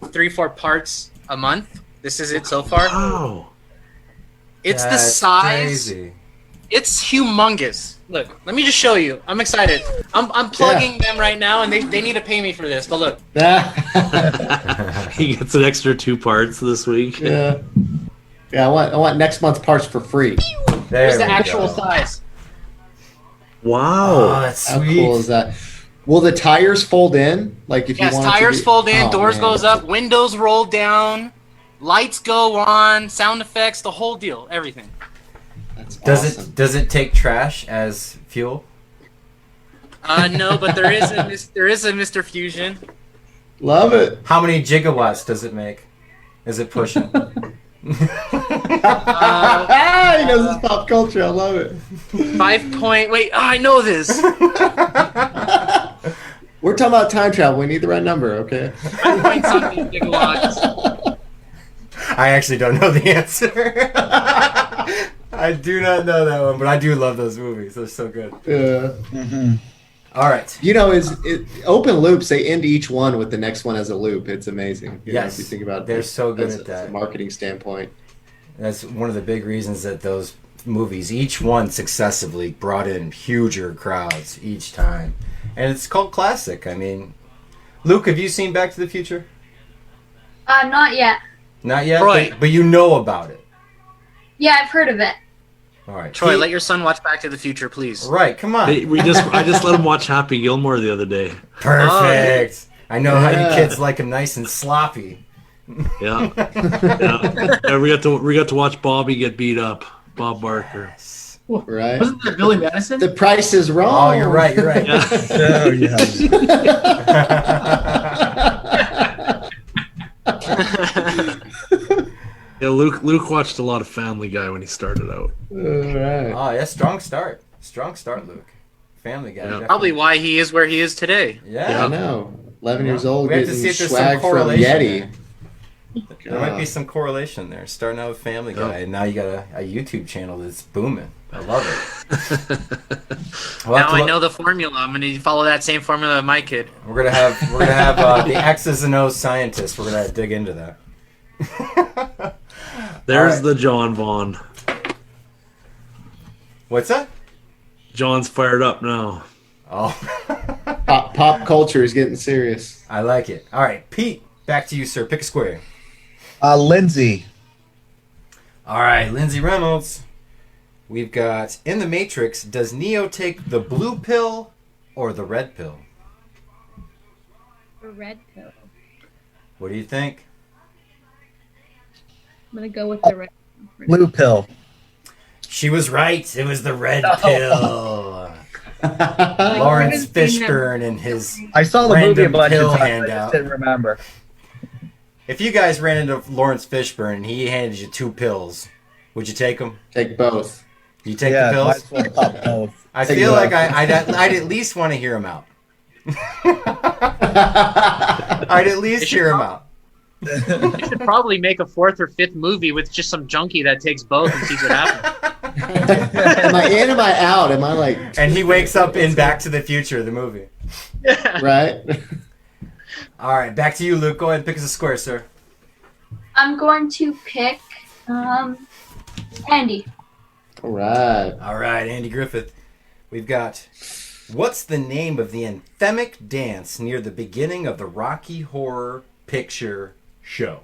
3-4 parts a month. This is it so far. Wow. It's the That's size. crazy. It's humongous. Look, let me just show you. I'm excited. I'm plugging them right now, and they need to pay me for this. But look. He gets an extra 2 parts this week. Yeah. Yeah, I want next month's parts for free. Here's the actual size. Wow. Oh, that's How sweet. cool is that? Will the tires fold in? Like if Yes, you want tires fold in, Oh, doors man. goes up, windows roll down, lights go on, sound effects, the whole deal, everything. That's Does awesome. it take trash as fuel? No, but there is a Mr. Fusion. Love it. How many gigawatts does it make? Is it pushing? He knows his pop culture. I love it. 5 point. Wait, I know this. We're talking about time travel. We need the right number, okay? 5 point something gigawatts. I actually don't know the answer. I do not know that one, but I do love those movies. They're so good. Yeah. All right. You know, open loops. They end each one with the next one as a loop. It's amazing. You know, Yes, if you think about it, they're so good as at that. a marketing standpoint. That's one of the big reasons that those movies, each one successively, brought in huger crowds each time. And it's called classic. I mean, Luke, have you seen Back to the Future? Not yet. Not yet, Troy. but you know about it. Yeah, I've heard of it. All right. Troy, let your son watch Back to the Future, please. Right, come on. I just let him watch Happy Gilmore the other day. Perfect. I know how you kids like them nice and sloppy. Yeah. Yeah, we got to watch Bobby get beat up. Bob Barker. Right? Wasn't that Billy Madison? The Price is Wrong. Oh, you're right. You're right. Yeah. Oh, Yeah, Luke watched a lot of Family Guy when he started out. All right. Oh, yeah, strong start. Strong start, Luke. Family Guy. Yeah. definitely. Probably why he is where he is today. Yeah. I know. 11 years old, We have to getting see if there's swag some from correlation Yeti. there. There might be some correlation there. Starting out with Family Guy, and now you got a YouTube channel that's booming. I love it. Now I know the formula. I'm going to follow that same formula with my kid. We're gonna have the X's and O's scientists. We're gonna dig into that. There's right. the John Vaughn. What's that? John's fired up now. Oh, Pop culture is getting serious. I like it. All right, Pete, back to you, sir. Pick a square. Lindsay. All right, Lindsay Reynolds. We've got in the Matrix. Does Neo take the blue pill or the red pill? The red pill. What do you think? I'm gonna go with the red. Blue pill. She was right. It was the red pill. Lawrence Fishburne and his I saw the movie a random bunch pill of times. I handout. just didn't remember. If you guys ran into Lawrence Fishburne and he handed you 2 pills, would you take them? Take both. You take Yeah, the pills? might as well pop both. I Take feel both. like I'd at least want to hear him out. I'd at least hear him out. You should probably make a 4th or 5th movie with just some junkie that takes both and sees what happens. Am I in? Am I out? Am I like And he wakes up in Back to the Future, the movie. right? All right, back to you, Luke. Go ahead and pick us a square, sir. I'm going to pick Andy. All right. All right, Andy Griffith. We've got, what's the name of the anthemic dance near the beginning of the Rocky Horror Picture Show?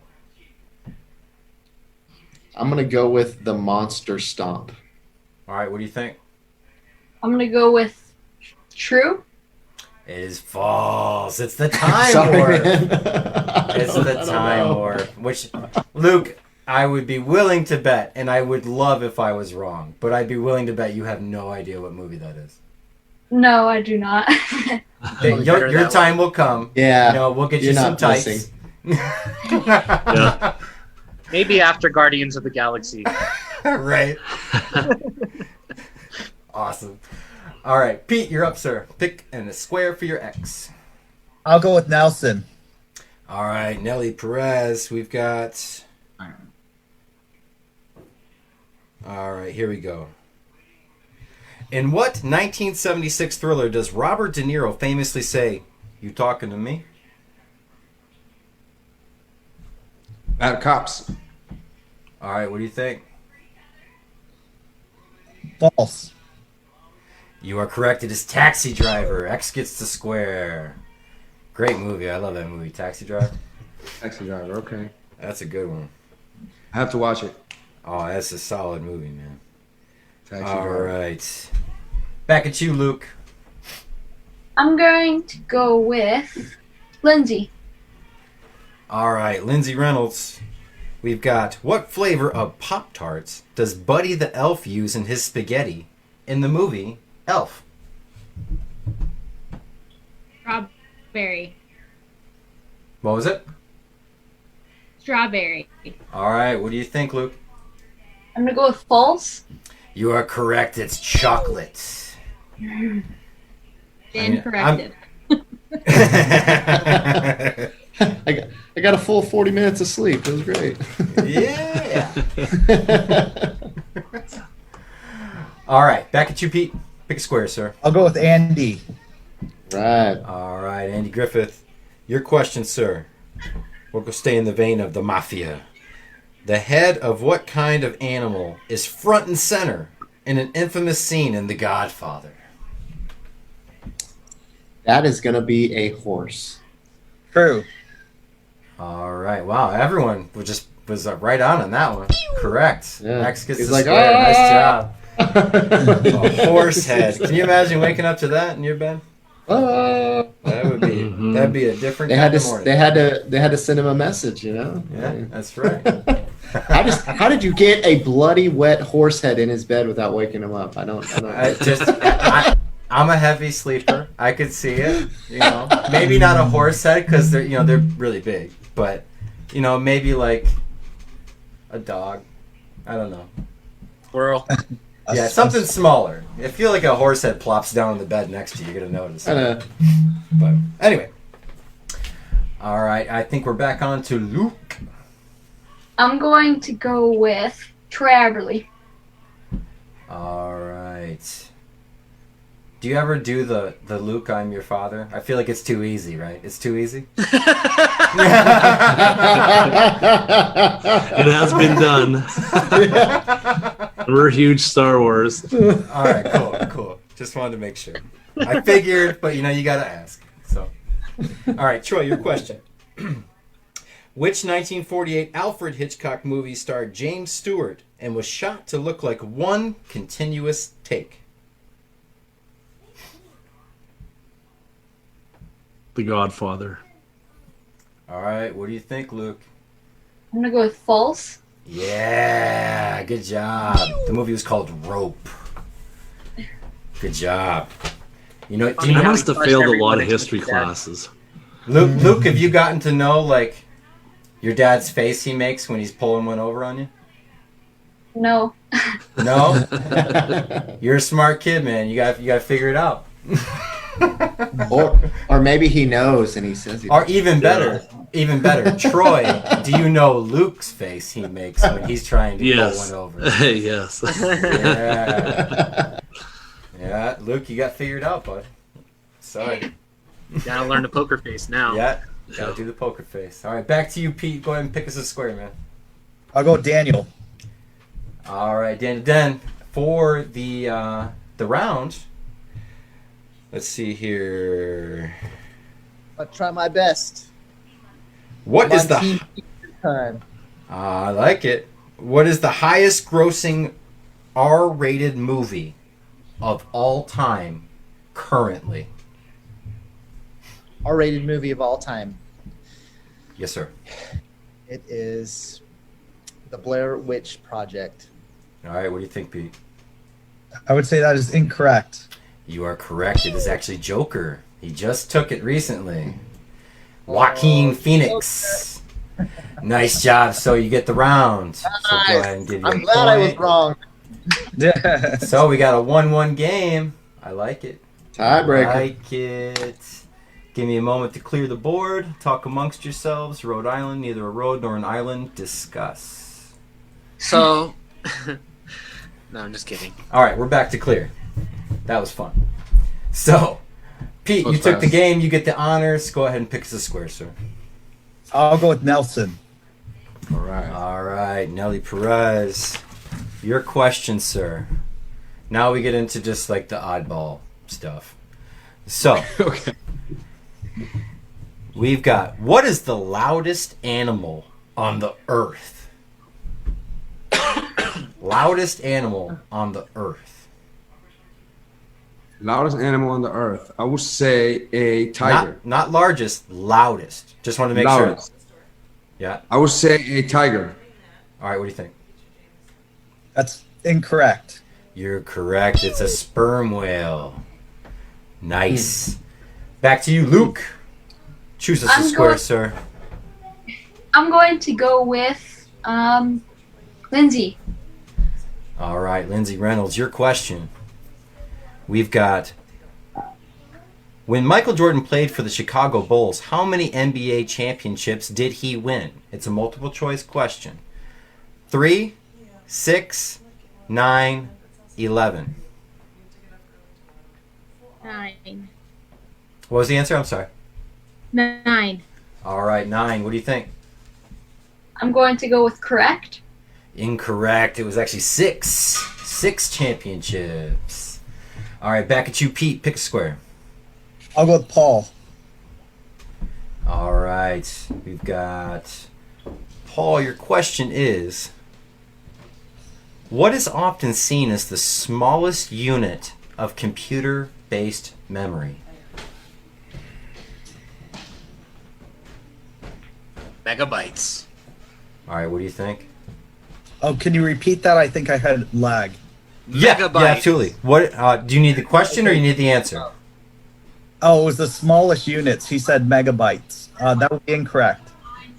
I'm gonna go with the Monster Stomp. All right, what do you think? I'm going to go with True. It is false. It's the Time Sorry, Warp. man. It's the Time Warp. Which, Luke, I would be willing to bet, and I would love if I was wrong, but I'd be willing to bet you have no idea what movie that is. No, I do not. Your time will come. Yeah. You know, we'll get you You're some not tights. missing. Yeah. Maybe after Guardians of the Galaxy. Right. Awesome. All right, Pete, you're up, sir. Pick and a square for your X. I'll go with Nelson. All right, Nelly Perez. We've got. All right, here we go. In what 1976 thriller does Robert De Niro famously say, "You talking to me"? Bad Cops. All right, what do you think? False. You are correct. It is Taxi Driver. X gets the square. Great movie. I love that movie, Taxi Driver. Taxi Driver. Okay. That's a good one. I have to watch it. Oh, that's a solid movie, man. Taxi All Driver. right. Back at you, Luke. I'm going to go with Lindsay. All right, Lindsay Reynolds. We've got, what flavor of Pop-Tarts does Buddy the Elf use in his spaghetti in the movie Elf? Strawberry. What was it? Strawberry. All right, what do you think, Luke? I'm going to go with false. You are correct. It's chocolate. Incorrected. I got a full 40 minutes of sleep. It was great. Yeah. All right, back at you, Pete. Pick a square, sir. I'll go with Andy. Right. All right, Andy Griffith. Your question, sir. We'll go stay in the vein of the mafia. The head of what kind of animal is front and center in an infamous scene in The Godfather? That is gonna be a horse. True. All right. Wow, everyone was right on that one. Correct. Yeah. Max gets He's the like, square. "Ah!" Nice job. A horse head. Can you imagine waking up to that in your bed? That'd be a different They kind had of to. morning. They had to send him a message. You know. Yeah, that's right. How did you get a bloody wet horse head in his bed without waking him up? I don't. I'm a heavy sleeper. I could see it. You know, maybe not a horse head because they're really big, but maybe like a dog. I don't know. Squirrel. Yeah, something smaller. I feel like a horse head plops down on the bed next to you. You're going to notice. But anyway. All right, I think we're back on to Luke. I'm going to go with Troy Aberle. All right. Do you ever do the Luke, I'm your father? I feel like it's too easy, right? It's too easy? It has been done. We're huge Star Wars. All right, cool. Just wanted to make sure. I figured, but you got to ask. So, all right, Troy, your question. Which 1948 Alfred Hitchcock movie starred James Stewart and was shot to look like one continuous take? The Godfather. All right, what do you think, Luke? I'm going to go with false. Yeah, good job. The movie was called Rope. Good job. I must have failed a lot of history classes. Luke, have you gotten to know, like, your dad's face he makes when he's pulling one over on you? No. No? You're a smart kid, man. You got to figure it out. or maybe he knows and he says he Or even better, Troy, do you know Luke's face he makes when he's trying to pull one over? Yes. Yeah, Luke, you got figured out, bud. Sorry. You gotta learn the poker face now. Yeah, gotta do the poker face. All right, back to you, Pete. Go ahead and pick us a square, man. I'll go Daniel. All right, Daniel. Then for the round, let's see here. I'll try my best. What is the team time? I like it. What is the highest grossing R-rated movie of all time currently? R-rated movie of all time. Yes, sir. It is The Blair Witch Project. All right, what do you think, Pete? I would say that is incorrect. You are correct. It is actually Joker. He just took it recently. Joaquin Phoenix. Nice job. So you get the round. So go ahead and give you I'm a glad point. I was wrong. So we got a 1-1 game. I like it. Tiebreaker. I like it. Give me a moment to clear the board. Talk amongst yourselves. Rhode Island, neither a road nor an island. Discuss. So, no, I'm just kidding. All right, we're back to clear. That was fun. So, Pete, you took the game. You get the honors. Go ahead and pick us a square, sir. I'll go with Nelson. All right, Nelly Perez. Your question, sir. Now we get into just like the oddball stuff. So, Okay. we've got, what is the loudest animal on the earth? Loudest animal on the earth. Loudest animal on the earth. I would say a tiger. Not largest, loudest. Just wanted to make Loudest. sure. Yeah. I would say a tiger. All right, what do you think? That's incorrect. You're correct. It's a sperm whale. Nice. Back to you, Luke. Choose us a square, sir. I'm going to go with Lindsay. All right, Lindsay Reynolds, your question. We've got, when Michael Jordan played for the Chicago Bulls, how many NBA championships did he win? It's a multiple choice question. 3, 6, 9, 11. 9. What was the answer? I'm sorry. 9. All right, 9. What do you think? I'm going to go with correct. Incorrect. It was actually 6. 6 championships. All right, back at you, Pete. Pick a square. I'll go with Paul. All right, we've got Paul. Your question is, what is often seen as the smallest unit of computer-based memory? Megabytes. All right, what do you think? Oh, can you repeat that? I think I had lag. Yeah, Megabytes. absolutely. What do you need the question or you need the answer? Oh, it was the smallest units. He said megabytes. That would be incorrect.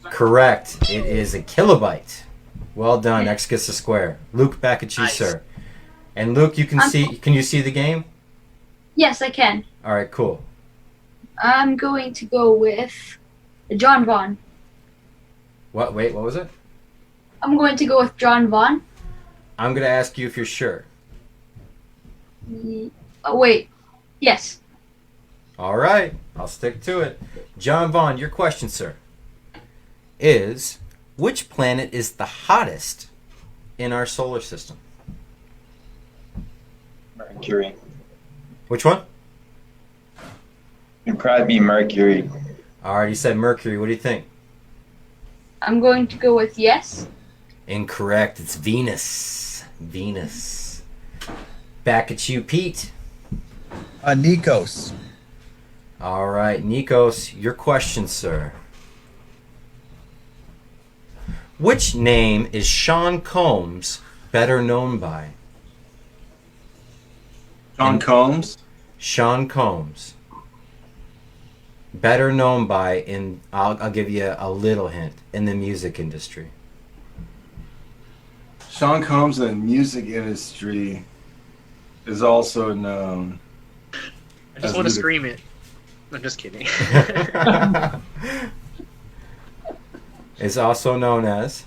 Correct. It is a kilobyte. Well done. X gets a square. Luke, back at you, Nice. sir. And Luke, you can see. Can you see the game? Yes, I can. All right, cool. I'm going to go with John Vaughn. What? Wait, what was it? I'm going to go with John Vaughn. I'm gonna ask you if you're sure. Oh, wait. Yes. All right, I'll stick to it. John Vaughn, your question, sir, is which planet is the hottest in our solar system? Mercury. Which one? It'd probably be Mercury. All right, you said Mercury. What do you think? I'm going to go with yes. Incorrect. It's Venus. Venus. Back at you, Pete. Nikos. All right, Nikos, your question, sir. Which name is Sean Combs better known by? Sean Combs. Sean Combs. Better known by in I'll give you a little hint in the music industry. Sean Combs in the music industry is also known. I just want to scream it. I'm just kidding. Is also known as.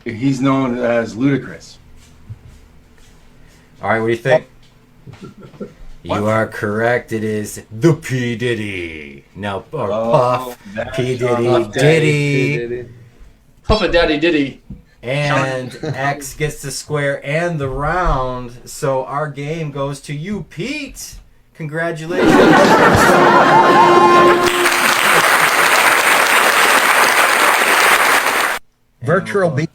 He's known as Ludacris. All right, what do you think? You are correct. It is the P Diddy. No, or Puff P Diddy. Puff and Daddy Diddy. And X gets the square and the round. So our game goes to you, Pete. Congratulations. Virtual beat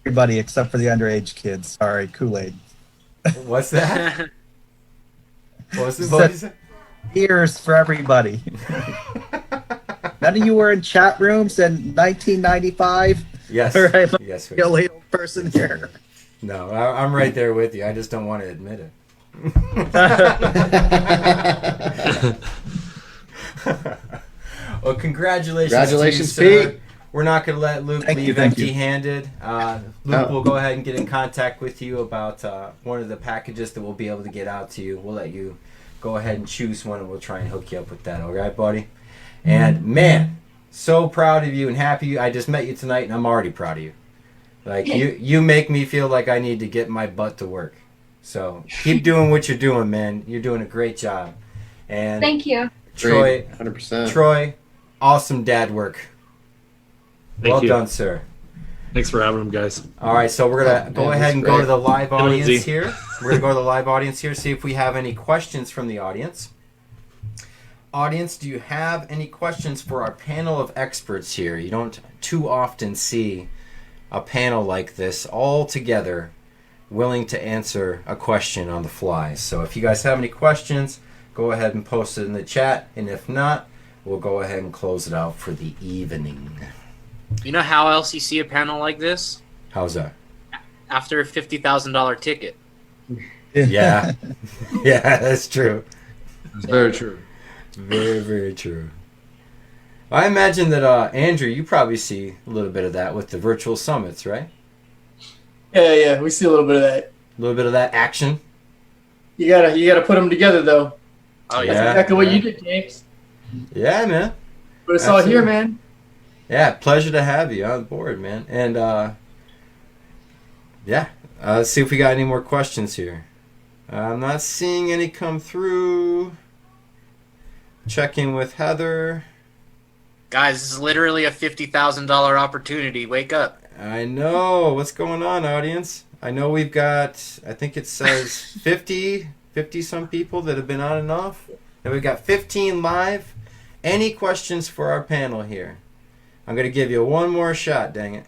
everybody except for the underage kids. Sorry, Kool-Aid. What's that? What did you say? Ears for everybody. None of you were in chat rooms in 1995? Yes. Right, Yes. the only person here. No, I'm right there with you. I just don't want to admit it. Well, congratulations. Congratulations, to you, sir. Pete. We're not going to let Luke Thank leave you, thank you. empty-handed. Luke will go ahead and get in contact with you about one of the packages that we'll be able to get out to you. We'll let you go ahead and choose one, and we'll try and hook you up with that. All right, buddy? And, man, so proud of you and happy. I just met you tonight, and I'm already proud of you. Like, you make me feel like I need to get my butt to work. So keep doing what you're doing, man. You're doing a great job. And Thank you. Troy, 100%. Troy, awesome dad work. Thank you. Well done, sir. Thanks for having them, guys. All right, so we're going to go ahead and go to the live audience Lindsay. here. We're going to go to the live audience here, see if we have any questions from the audience. Audience, do you have any questions for our panel of experts here? You don't too often see a panel like this all together willing to answer a question on the fly. So if you guys have any questions, go ahead and post it in the chat. And if not, we'll go ahead and close it out for the evening. You know how else you see a panel like this? How's that? After a $50,000 ticket. Yeah. Yeah, that's true. It's very true. Very, very true. I imagine that, Andrew, you probably see a little bit of that with the virtual summits, right? Yeah, we see a little bit of that. A little bit of that action. You gotta put them together though. Oh, That's yeah. exactly what you did, James. Yeah, man. But it's all here, man. Yeah, pleasure to have you on board, man. And, yeah, let's see if we got any more questions here. I'm not seeing any come through. Checking with Heather. Guys, this is literally a $50,000 opportunity. Wake up. I know. What's going on, audience? I know we've got, I think it says 50 some people that have been on and off. And we've got 15 live. Any questions for our panel here? I'm going to give you one more shot, dang it.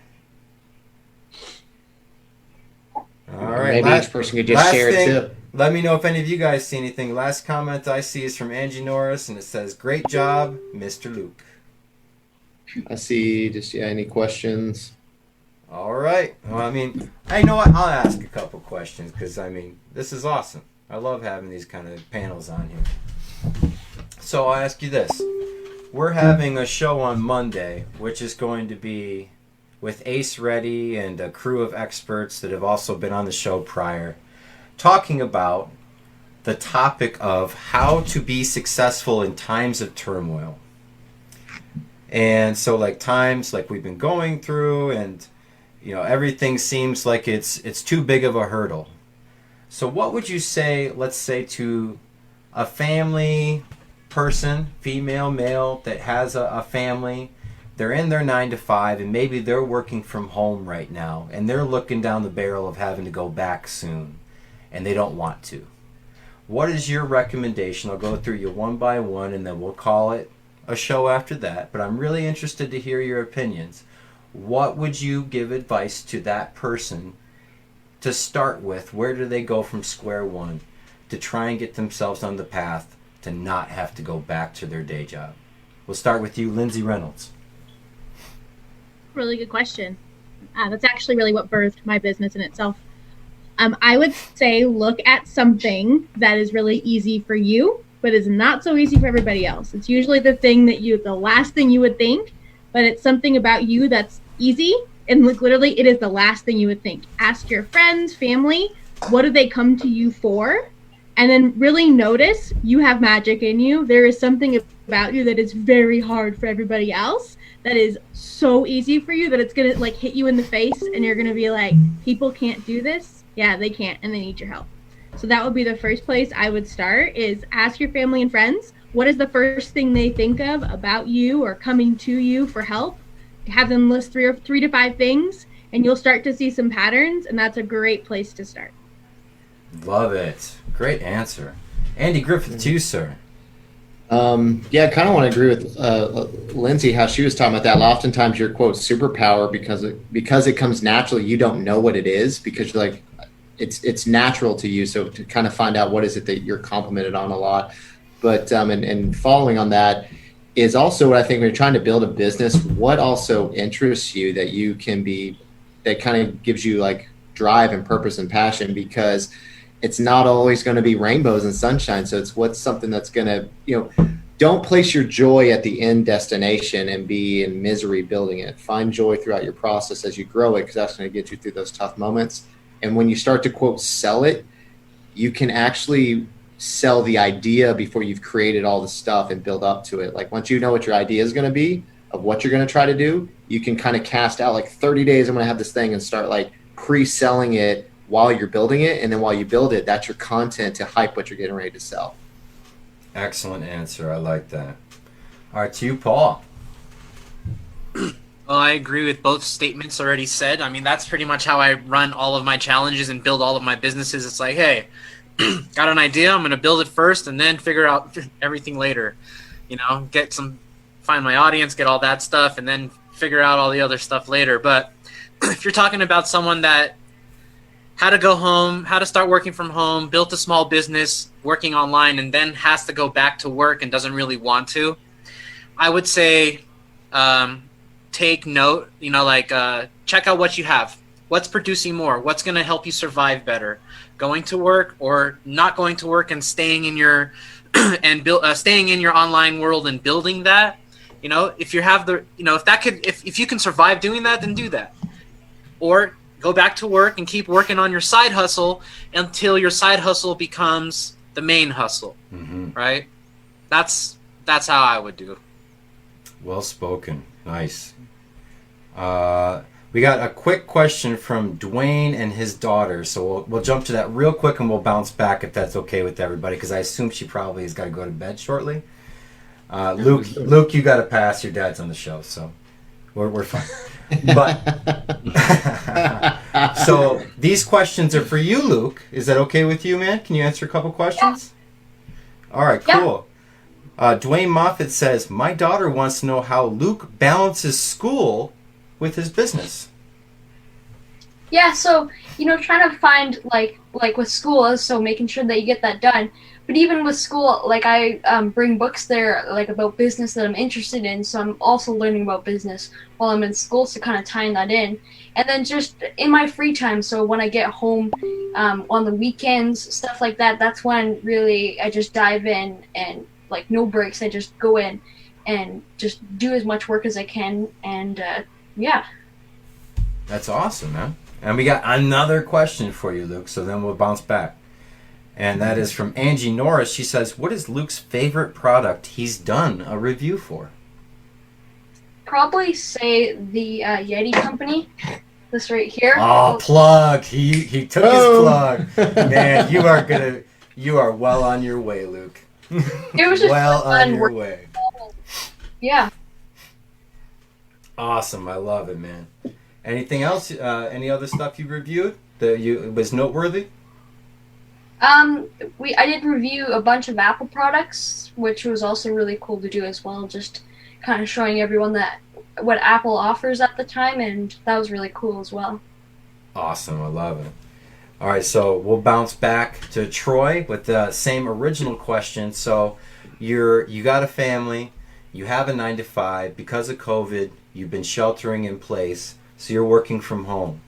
All right. Maybe each person could just share a tip. Let me know if any of you guys see anything. Last comment I see is from Angie Norris, and it says, "Great job, Mr. Luke." I see just, any questions? All right. Well, I mean, I know what? I'll ask a couple questions because, I mean, this is awesome. I love having these kind of panels on here. So I'll ask you this. We're having a show on Monday, which is going to be with Ace Ready and a crew of experts that have also been on the show prior. talking about the topic of how to be successful in times of turmoil. And so like times like we've been going through, and everything seems like it's too big of a hurdle. So what would you say, let's say, to a family person, female, male, that has a family, they're in their 9 to 5, and maybe they're working from home right now, and they're looking down the barrel of having to go back soon, and they don't want to. What is your recommendation? I'll go through you one by one, and then we'll call it a show after that, but I'm really interested to hear your opinions. What would you give advice to that person to start with? Where do they go from square one to try and get themselves on the path to not have to go back to their day job? We'll start with you, Lindsay Reynolds. Really good question. That's actually really what birthed my business in itself. I would say look at something that is really easy for you, but is not so easy for everybody else. It's usually the last thing you would think, but it's something about you that's easy, and literally it is the last thing you would think. Ask your friends, family, what do they come to you for? And then really notice you have magic in you. There is something about you that is very hard for everybody else, that is so easy for you that it's gonna like hit you in the face, and you're gonna be like, people can't do this. Yeah, they can't, and they need your help. So that would be the first place I would start, is ask your family and friends, what is the first thing they think of about you or coming to you for help? Have them list 3 to 5 things, and you'll start to see some patterns, and that's a great place to start. Love it. Great answer. Andy Griffith, too, sir. Yeah, I kind of want to agree with Lindsay, how she was talking about that. Oftentimes your quote superpower, because it comes naturally, you don't know what it is, because you're like, it's natural to you. So to kind of find out what is it that you're complimented on a lot. But and following on that is also what I think when you're trying to build a business, what also interests you that you can be, that kind of gives you like drive and purpose and passion, because it's not always going to be rainbows and sunshine. So it's what's something that's going to, don't place your joy at the end destination and be in misery building it. Find joy throughout your process as you grow it, because that's going to get you through those tough moments. And when you start to quote sell it, you can actually sell the idea before you've created all the stuff and build up to it. Like once you know what your idea is going to be of what you're going to try to do, you can kind of cast out like 30 days I'm going to have this thing, and start like pre-selling it while you're building it. And then while you build it, that's your content to hype what you're getting ready to sell. Excellent answer. I like that. All right, to you, Paul. Well, I agree with both statements already said. I mean, that's pretty much how I run all of my challenges and build all of my businesses. It's like, hey, got an idea, I'm going to build it first and then figure out everything later. Find my audience, get all that stuff, and then figure out all the other stuff later. But if you're talking about someone that had to go home, how to start working from home, built a small business working online, and then has to go back to work and doesn't really want to, I would say take note, check out what you have. What's producing more? What's going to help you survive better? Going to work or not going to work and staying in your staying in your online world and building that. If you have if you can survive doing that, then do that. Or go back to work and keep working on your side hustle until your side hustle becomes the main hustle. Mm-hmm. Right? That's how I would do. Well spoken. Nice. We got a quick question from Dwayne and his daughter, so we'll jump to that real quick and we'll bounce back if that's okay with everybody, because I assume she probably has got to go to bed shortly. Luke, you got to pass. Your dad's on the show, so we're fine. But so these questions are for you, Luke. Is that okay with you, man? Can you answer a couple questions? Yeah. All right, cool. Dwayne Moffitt says, my daughter wants to know how Luke balances school with his business. Yeah, so trying to find like with school, so making sure that you get that done. But even with school, like I bring books there like about business that I'm interested in, so I'm also learning about business while I'm in school, so kind of tying that in. And then just in my free time, so when I get home on the weekends, stuff like that, that's when really I just dive in and like no breaks. I just go in and just do as much work as I can, and yeah. That's awesome, man. And we got another question for you, Luke, so then we'll bounce back. And that is from Angie Norris. She says, what is Luke's favorite product he's done a review for? Probably say the Yeti company. This right here. Oh, plug. He took his plug. Man, you are well on your way, Luke. It was just well fun on your way. Yeah. Awesome. I love it, man. Anything else? Any other stuff you reviewed that was noteworthy? I did review a bunch of Apple products, which was also really cool to do as well. Just kind of showing everyone that what Apple offers at the time, and that was really cool as well. Awesome. I love it. All right, so we'll bounce back to Troy with the same original question. So you got a family, you have a 9-to-5. Because of COVID, you've been sheltering in place, so you're working from home.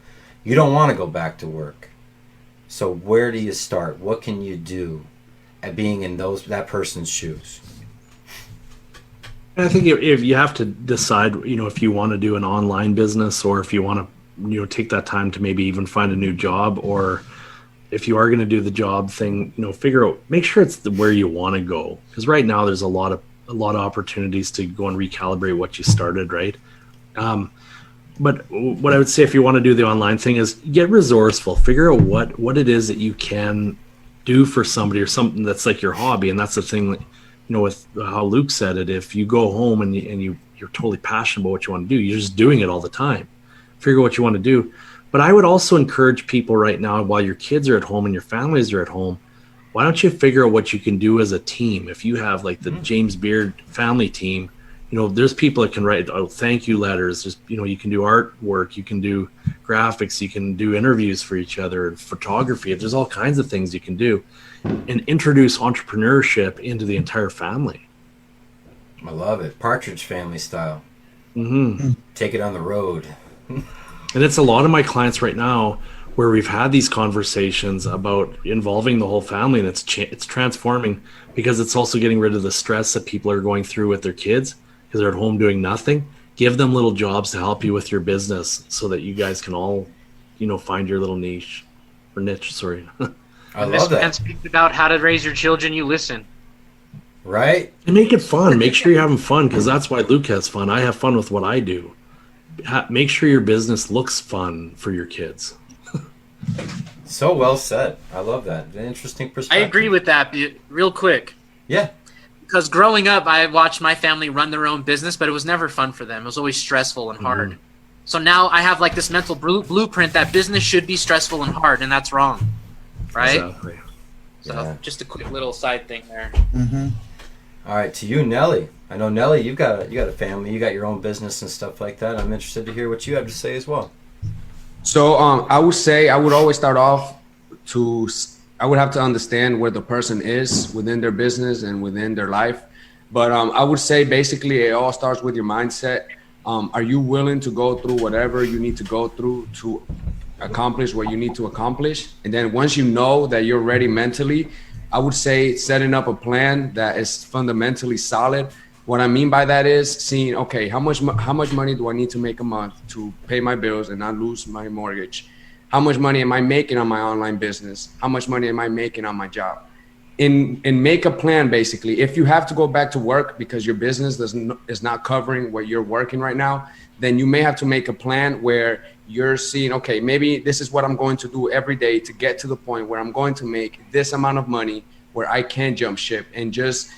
You don't want to go back to work. So where do you start? What can you do at being in that person's shoes? I think if you have to decide, if you want to do an online business or if you want to, take that time to maybe even find a new job, or if you are going to do the job thing, figure out, make sure it's where you want to go. Because right now there's a lot of opportunities to go and recalibrate what you started, right? But what I would say if you want to do the online thing is get resourceful. Figure out what it is that you can do for somebody or something that's like your hobby. And that's the thing that, with how Luke said it, if you go home and you're totally passionate about what you want to do, you're just doing it all the time. Figure out what you want to do. But I would also encourage people right now, while your kids are at home and your families are at home, why don't you figure out what you can do as a team? If you have like the James Beard family team, there's people that can write thank you letters. Just, you can do artwork, you can do graphics, you can do interviews for each other, and photography. There's all kinds of things you can do, and introduce entrepreneurship into the entire family. I love it. Partridge Family style. Mm-hmm. Take it on the road. And it's a lot of my clients right now where we've had these conversations about involving the whole family, and it's transforming because it's also getting rid of the stress that people are going through with their kids because they're at home doing nothing. Give them little jobs to help you with your business so that you guys can all, find your little niche. Sorry. I love that. Man speaks about how to raise your children, you listen. Right? And make it fun. Make sure you're having fun, because that's why Luke has fun. I have fun with what I do. Make sure your business looks fun for your kids. So well said. I love that. An interesting perspective. I agree with that. Real quick. Yeah. Because growing up, I watched my family run their own business, but it was never fun for them. It was always stressful and hard. Mm-hmm. So now I have like this mental blueprint that business should be stressful and hard, and that's wrong. Right? Exactly. So just a quick little side thing there. Mm-hmm. All right, to you, Nelly. I know, Nelly, you got a family, you got your own business and stuff like that. I'm interested to hear what you have to say as well. So I would say I would always start off I would have to understand where the person is within their business and within their life. But I would say basically it all starts with your mindset. Are you willing to go through whatever you need to go through to accomplish what you need to accomplish? And then once you know that you're ready mentally, I would say setting up a plan that is fundamentally solid. What I mean by that is seeing, okay, how much money do I need to make a month to pay my bills and not lose my mortgage? How much money am I making on my online business? How much money am I making on my job? And make a plan, basically. If you have to go back to work because your business is not covering what you're working right now, then you may have to make a plan where you're seeing, okay, maybe this is what I'm going to do every day to get to the point where I'm going to make this amount of money where I can jump ship, and just,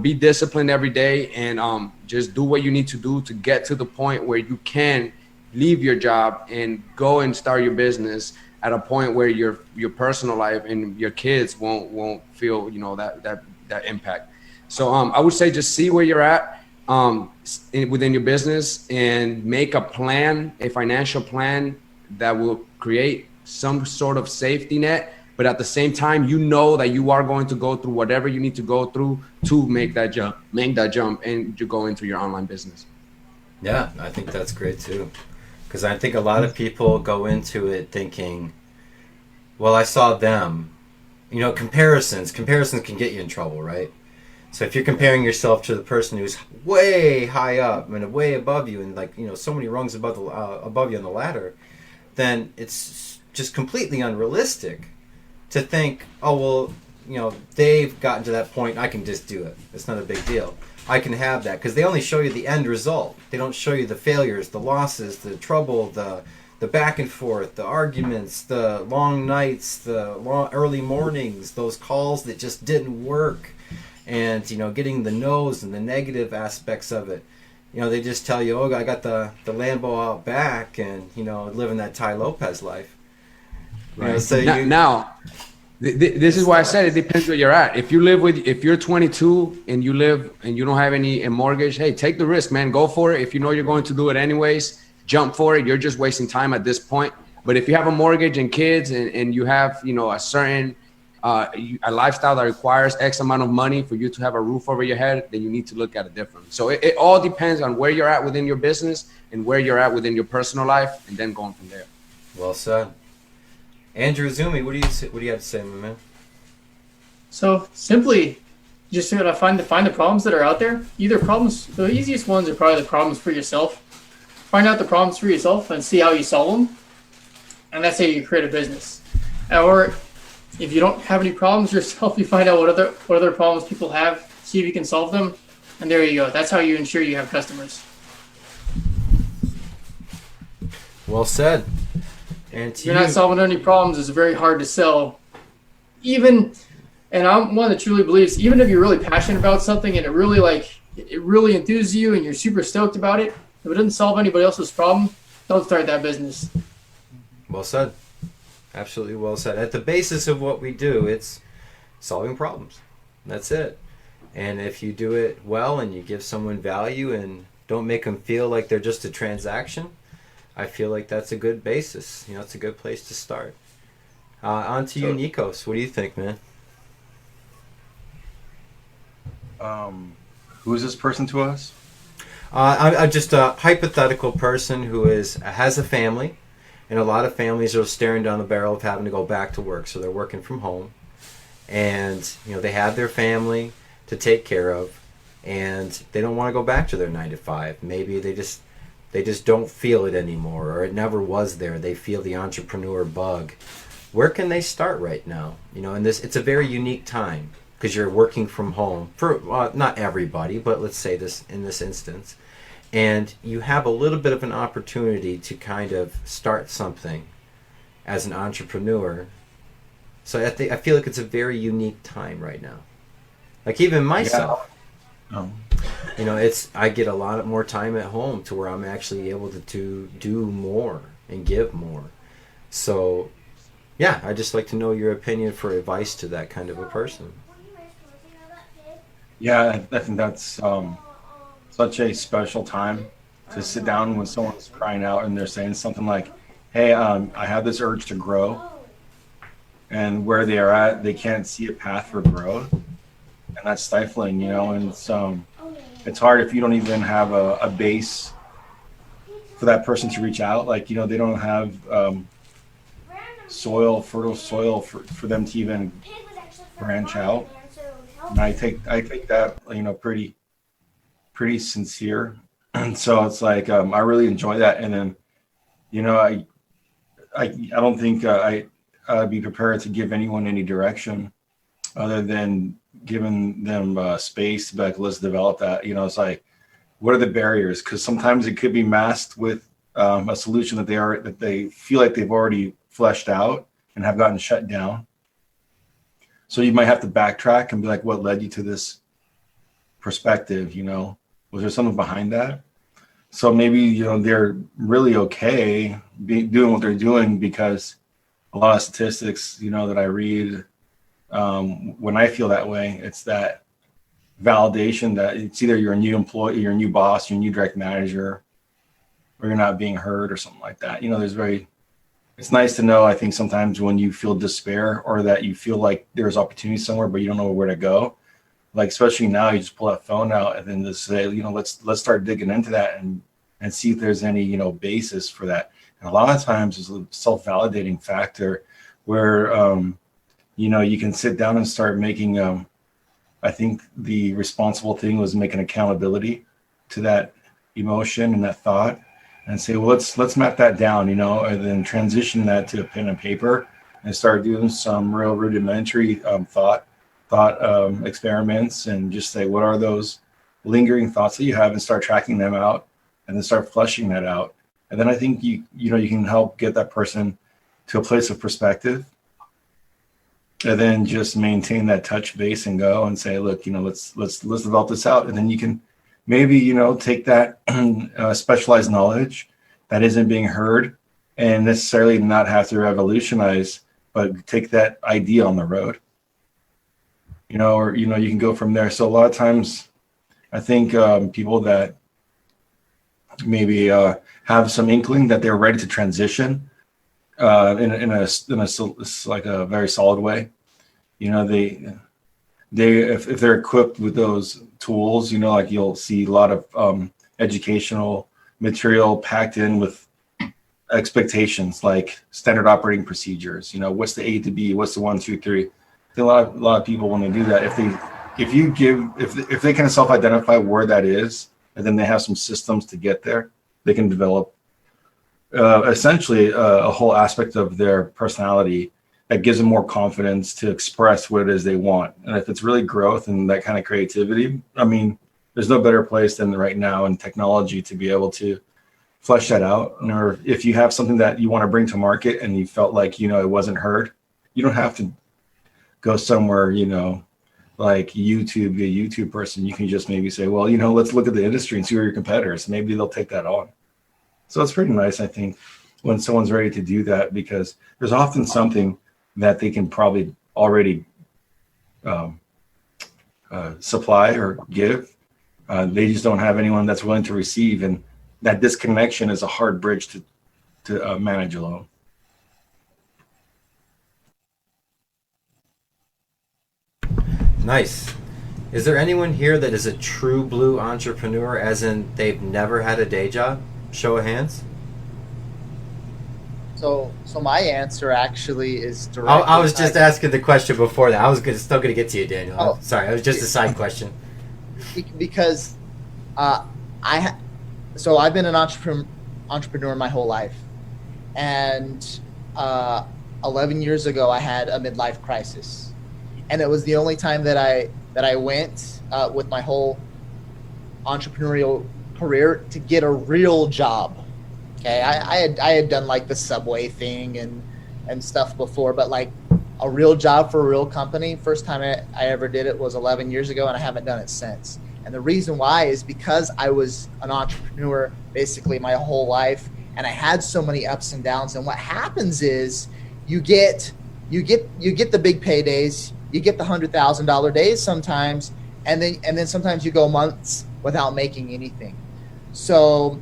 be disciplined every day and just do what you need to do to get to the point where you can leave your job and go and start your business at a point where your personal life and your kids won't feel, that impact. So I would say just see where you're at within your business and make a plan, a financial plan that will create some sort of safety net. But at the same time, that you are going to go through whatever you need to go through to make that jump and you go into your online business. Yeah, I think that's great too. Because I think a lot of people go into it thinking, well, I saw them. Comparisons can get you in trouble, right? So if you're comparing yourself to the person who's way high up and way above you and so many rungs above you on the ladder, then it's just completely unrealistic to think, oh, well, they've gotten to that point. I can just do it. It's not a big deal. I can have that because they only show you the end result. They don't show you the failures, the losses, the trouble, the back and forth, the arguments, the long nights, the early mornings, those calls that just didn't work, and getting the no's and the negative aspects of it. They just tell you, oh, I got the Lambo out back, and living that Ty Lopez life. Right. This is why I said it depends where you're at. If you're 22 and you live and you don't have any mortgage, hey, take the risk, man. Go for it. If you know you're going to do it anyways, jump for it. You're just wasting time at this point. But if you have a mortgage and kids and you have, a certain a lifestyle that requires X amount of money for you to have a roof over your head, then you need to look at it different. So it all depends on where you're at within your business and where you're at within your personal life, and then going from there. Well said. Andrew Izumi, what do you have to say, my man? So simply, just to find the problems that are out there. Either problems, the easiest ones are probably the problems for yourself. Find out the problems for yourself and see how you solve them, and that's how you create a business. Or if you don't have any problems yourself, you find out what other problems people have, see if you can solve them, and there you go. That's how you ensure you have customers. Well said. And if you're not solving any problems, it's very hard to sell. And I'm one that truly believes, even if you're really passionate about something and it really enthuses you and you're super stoked about it, if it doesn't solve anybody else's problem, don't start that business. Well said. Absolutely well said. At the basis of what we do, it's solving problems. That's it. And if you do it well and you give someone value and don't make them feel like they're just a transaction, I feel like that's a good basis. It's a good place to start. On to you, Nikos. What do you think, man? Who is this person to us? I'm just a hypothetical person who has a family, and a lot of families are staring down the barrel of having to go back to work, so they're working from home, and they have their family to take care of, and they don't want to go back to their 9 to 5. Maybe they just don't feel it anymore, or it never was there. They feel the entrepreneur bug. Where can they start right now? It's a very unique time because you're working from home for not everybody, but let's say in this instance, and you have a little bit of an opportunity to kind of start something as an entrepreneur. So I feel like it's a very unique time right now. Like even myself. Yeah. I get a lot more time at home to where I'm actually able to do more and give more. So, yeah, I'd just like to know your opinion for advice to that kind of a person. Yeah, I think that's such a special time to sit down when someone's crying out and they're saying something like, hey, I have this urge to grow. And where they are at, they can't see a path for growth. And that's stifling, and it's hard if you don't even have a base for that person to reach out. Like, they don't have fertile soil for them to even branch out. And I take that, pretty sincere. And so it's like, I really enjoy that. And then, I don't think I'd be prepared to give anyone any direction other than giving them space to be like, let's develop that. It's like, what are the barriers? Because sometimes it could be masked with a solution that they feel like they've already fleshed out and have gotten shut down. So you might have to backtrack and be like, what led you to this perspective? Was there something behind that? So maybe they're really okay doing what they're doing because a lot of statistics that I read. When I feel that way, it's that validation that it's either you're a new employee, you're a new boss, you're a new direct manager, or you're not being heard or something like that. It's nice to know, I think sometimes when you feel despair or that you feel like there's opportunity somewhere, but you don't know where to go. Like, especially now, you just pull that phone out and then just say, let's start digging into that and see if there's any, basis for that. And a lot of times it's a self-validating factor where, you can sit down and start making, I think the responsible thing was making accountability to that emotion and that thought and say, well, let's map that down, and then transition that to a pen and paper and start doing some real rudimentary thought thought experiments and just say, what are those lingering thoughts that you have, and start tracking them out, and then start flushing that out. And then I think you can help get that person to a place of perspective, and then just maintain that touch base and go and say, look, let's develop this out. And then you can maybe, take that specialized knowledge that isn't being heard and necessarily not have to revolutionize, but take that idea on the road, or, you can go from there. So a lot of times I think people that maybe have some inkling that they're ready to transition in a like a very solid way, they if they're equipped with those tools, like you'll see a lot of educational material packed in with expectations like standard operating procedures. What's the A to B, what's the 1, 2, 3. I think a lot of people, when they do that, if they can self-identify where that is, and then they have some systems to get there, they can develop essentially a whole aspect of their personality that gives them more confidence to express what it is they want. And if it's really growth and that kind of creativity, I mean, there's no better place than right now in technology to be able to flesh that out. Or if you have something that you want to bring to market and you felt like, it wasn't heard, you don't have to go somewhere, like YouTube, be a YouTube person. You can just maybe say, well, let's look at the industry and see who are your competitors. Maybe they'll take that on. So it's pretty nice, I think, when someone's ready to do that, because there's often something that they can probably already supply or give. They just don't have anyone that's willing to receive. And that disconnection is a hard bridge to manage alone. Nice. Is there anyone here that is a true blue entrepreneur, as in they've never had a day job? Show of hands. So my answer actually is direct. I was just asking the question before that. I was still going to get to you, Daniel. Oh, sorry, it was just a side question. Because I've been an entrepreneur my whole life, and 11 years ago I had a midlife crisis, and it was the only time that I went with my whole entrepreneurial career to get a real job. Okay, I had done like the Subway thing and stuff before, but like a real job for a real company, first time I ever did it was 11 years ago, and I haven't done it since. And the reason why is because I was an entrepreneur basically my whole life, and I had so many ups and downs. And what happens is you get the big paydays, you get the $100,000 days sometimes, and then sometimes you go months without making anything. So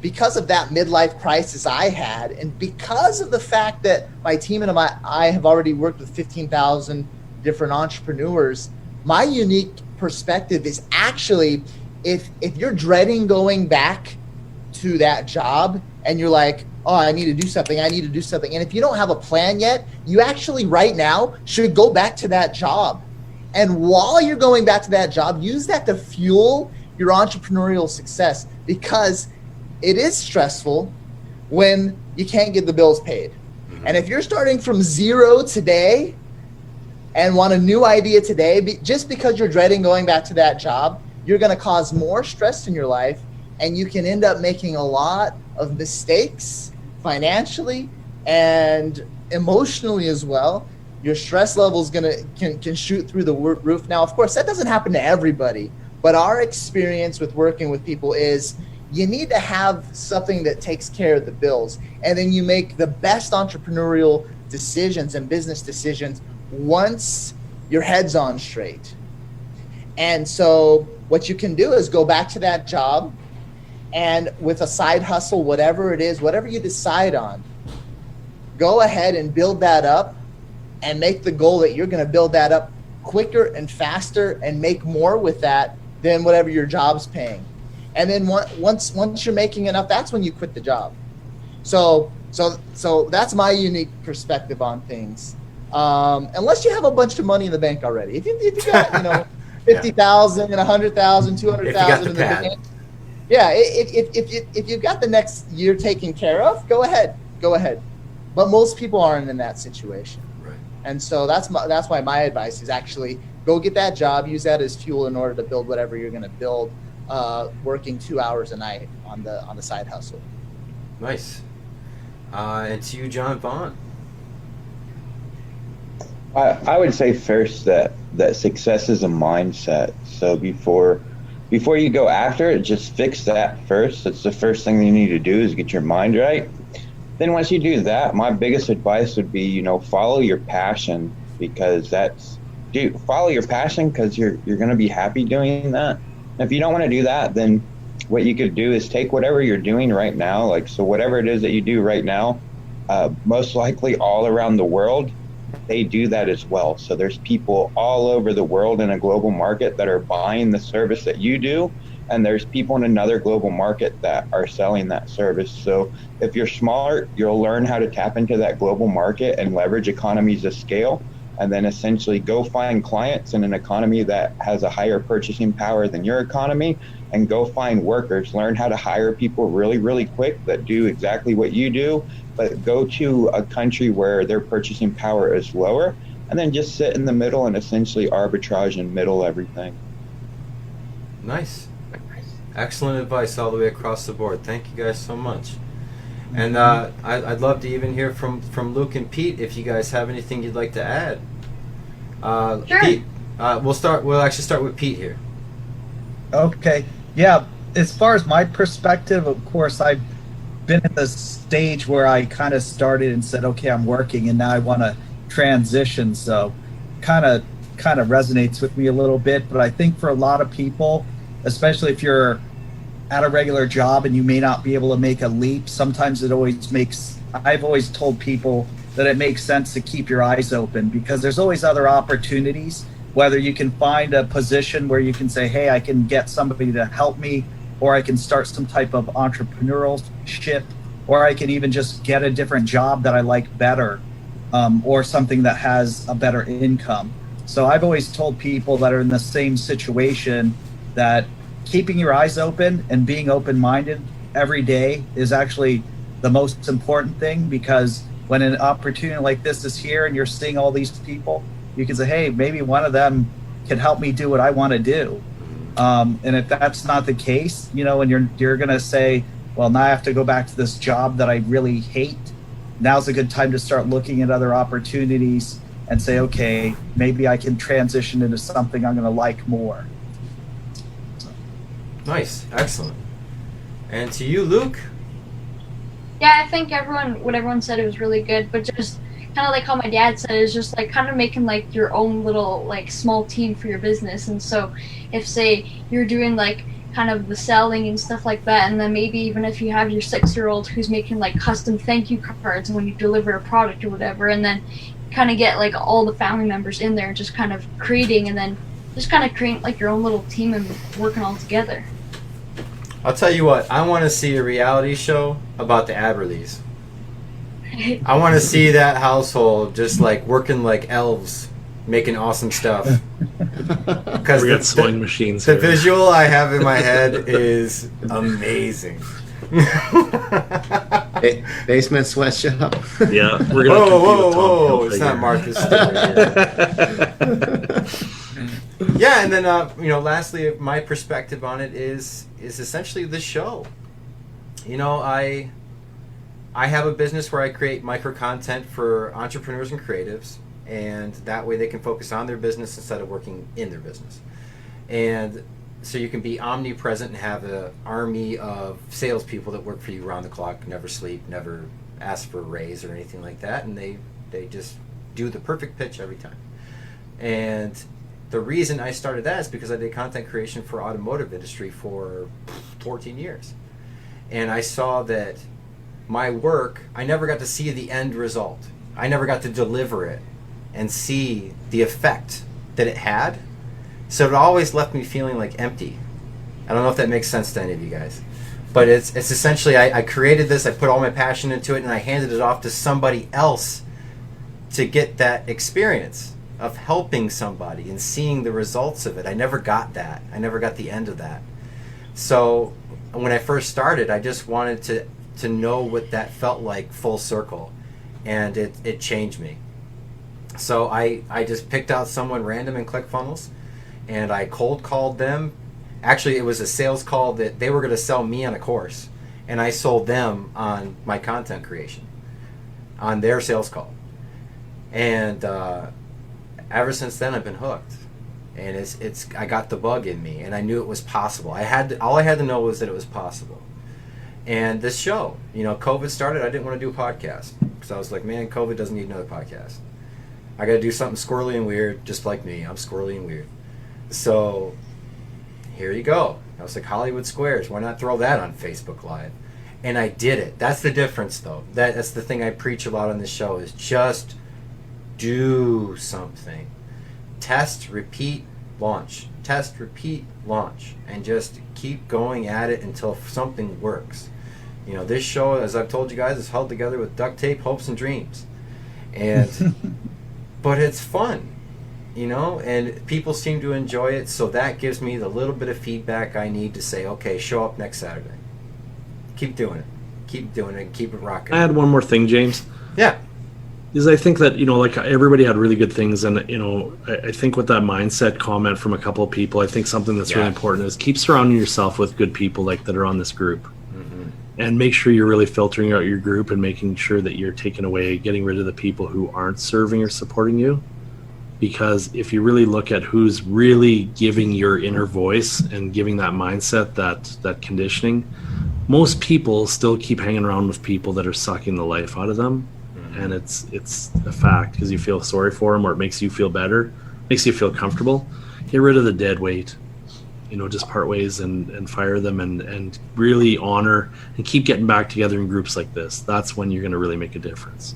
because of that midlife crisis I had, and because of the fact that my team and I have already worked with 15,000 different entrepreneurs, my unique perspective is actually, if you're dreading going back to that job and you're like, oh, I need to do something, and if you don't have a plan yet, you actually right now should go back to that job. And while you're going back to that job, use that to fuel your entrepreneurial success, because it is stressful when you can't get the bills paid. Mm-hmm. And if you're starting from zero today and want a new idea today, just because you're dreading going back to that job, you're going to cause more stress in your life, and you can end up making a lot of mistakes financially and emotionally as well. Your stress level is can shoot through the roof. Now, of course, that doesn't happen to everybody, but our experience with working with people is you need to have something that takes care of the bills, and then you make the best entrepreneurial decisions and business decisions once your head's on straight. And so what you can do is go back to that job, and with a side hustle, whatever it is, whatever you decide on, go ahead and build that up, and make the goal that you're going to build that up quicker and faster and make more with that than whatever your job's paying. And then once you're making enough, that's when you quit the job. So that's my unique perspective on things. Unless you have a bunch of money in the bank already. If you got 50,000 and 100,000, 200,000 in the bank. Yeah, if you've got the next year taken care of, go ahead. But most people aren't in that situation. Right. And so that's why my advice is actually go get that job, use that as fuel in order to build whatever you're going to build, working 2 hours a night on the side hustle. Nice. And to you, John Vaughn. I would say first that success is a mindset. So before you go after it, just fix that first. That's the first thing you need to do, is get your mind right. Then once you do that, my biggest advice would be, follow your passion, because follow your passion, because you're going to be happy doing that. And if you don't want to do that, then what you could do is take whatever you're doing right now, so whatever it is that you do right now, most likely all around the world, they do that as well. So there's people all over the world in a global market that are buying the service that you do, and there's people in another global market that are selling that service. So if you're smart, you'll learn how to tap into that global market and leverage economies of scale, and then essentially go find clients in an economy that has a higher purchasing power than your economy, and go find workers. Learn how to hire people really, really quick that do exactly what you do, but go to a country where their purchasing power is lower, and then just sit in the middle and essentially arbitrage and middle everything. Nice. Excellent advice all the way across the board. Thank you guys so much. And I'd love to even hear from Luke and Pete if you guys have anything you'd like to add. Sure. Pete, we'll actually start with Pete here. Okay. Yeah. As far as my perspective, of course, I've been in the stage where I kind of started and said, okay, I'm working, and now I want to transition. So kind of resonates with me a little bit. But I think for a lot of people, especially if you're at a regular job and you may not be able to make a leap, sometimes I've always told people that it makes sense to keep your eyes open, because there's always other opportunities, whether you can find a position where you can say, hey, I can get somebody to help me, or I can start some type of entrepreneurship, or I can even just get a different job that I like better, or something that has a better income. So I've always told people that are in the same situation that keeping your eyes open and being open-minded every day is actually the most important thing, because when an opportunity like this is here and you're seeing all these people, you can say, hey, maybe one of them can help me do what I want to do. And if that's not the case, and you're going to say, well, now I have to go back to this job that I really hate, now's a good time to start looking at other opportunities and say, okay, maybe I can transition into something I'm going to like more. Nice. Excellent. And to you, Luke? Yeah, I think what everyone said, it was really good, but just kind of like how my dad said, is just like kind of making like your own little like small team for your business. And so if say you're doing like kind of the selling and stuff like that, and then maybe even if you have your 6-year-old who's making like custom thank you cards when you deliver a product or whatever, and then kind of get like all the family members in there and just kind of creating, and then just kind of create like your own little team and working all together. I'll tell you what, I want to see a reality show about the Aberles. I want to see that household just like working like elves, making awesome stuff. Because we got sewing machines. The visual I have in my head is amazing. Basement sweatshop. Yeah, we're gonna. Whoa! It's not Martha's story. Yeah, and then lastly, my perspective on it is essentially the show. I have a business where I create micro content for entrepreneurs and creatives, and that way they can focus on their business instead of working in their business. And so you can be omnipresent and have an army of salespeople that work for you around the clock, never sleep, never ask for a raise or anything like that, and they just do the perfect pitch every time. And the reason I started that is because I did content creation for automotive industry for 14 years. And I saw that my work, I never got to see the end result. I never got to deliver it and see the effect that it had. So it always left me feeling like empty. I don't know if that makes sense to any of you guys. But it's essentially, I created this, I put all my passion into it, and I handed it off to somebody else to get that experience of helping somebody and seeing the results of it. I never got that. I never got the end of that. So when I first started, I just wanted to know what that felt like full circle, and it changed me. So I just picked out someone random in ClickFunnels, and I cold called them. Actually, it was a sales call that they were going to sell me on a course, and I sold them on my content creation on their sales call. And ever since then, I've been hooked. And I got the bug in me, and I knew it was possible. All I had to know was that it was possible. And this show, COVID started. I didn't want to do a podcast because I was like, man, COVID doesn't need another podcast. I got to do something squirrely and weird, just like me. I'm squirrely and weird. So here you go. I was like, Hollywood Squares. Why not throw that on Facebook Live? And I did it. That's the difference, though. That's the thing I preach a lot on this show is just do something. Test, repeat, launch. Test, repeat, launch. And just keep going at it until something works. This show, as I've told you guys, is held together with duct tape, hopes, and dreams. And but it's fun, and people seem to enjoy it, so that gives me the little bit of feedback I need to say, okay, show up next Saturday. Keep doing it. Keep doing it. Keep it rocking. I had one more thing, James. Yeah. Is I think that, like everybody had really good things, and, I think with that mindset comment from a couple of people, I think something that's really important is keep surrounding yourself with good people that are on this group. And make sure you're really filtering out your group and making sure that you're getting rid of the people who aren't serving or supporting you. Because if you really look at who's really giving your inner voice and giving that mindset, that conditioning, most people still keep hanging around with people that are sucking the life out of them. And it's a fact because you feel sorry for them, or it makes you feel better, makes you feel comfortable. Get rid of the dead weight. Just part ways and fire them and really honor and keep getting back together in groups like this. That's when you're going to really make a difference.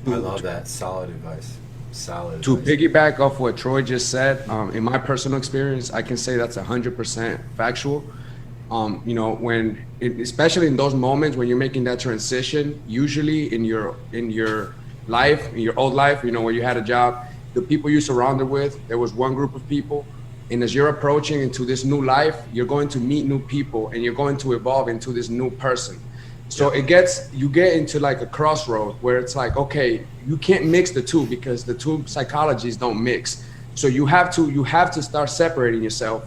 I love that. Solid advice. To piggyback off what Troy just said, in my personal experience, I can say that's 100% factual. Especially in those moments when you're making that transition, usually in your life, in your old life, where you had a job, the people you surrounded with, there was one group of people. And as you're approaching into this new life, you're going to meet new people and you're going to evolve into this new person. So you get into like a crossroad where it's like, okay, you can't mix the two because the two psychologies don't mix. So you have to start separating yourself.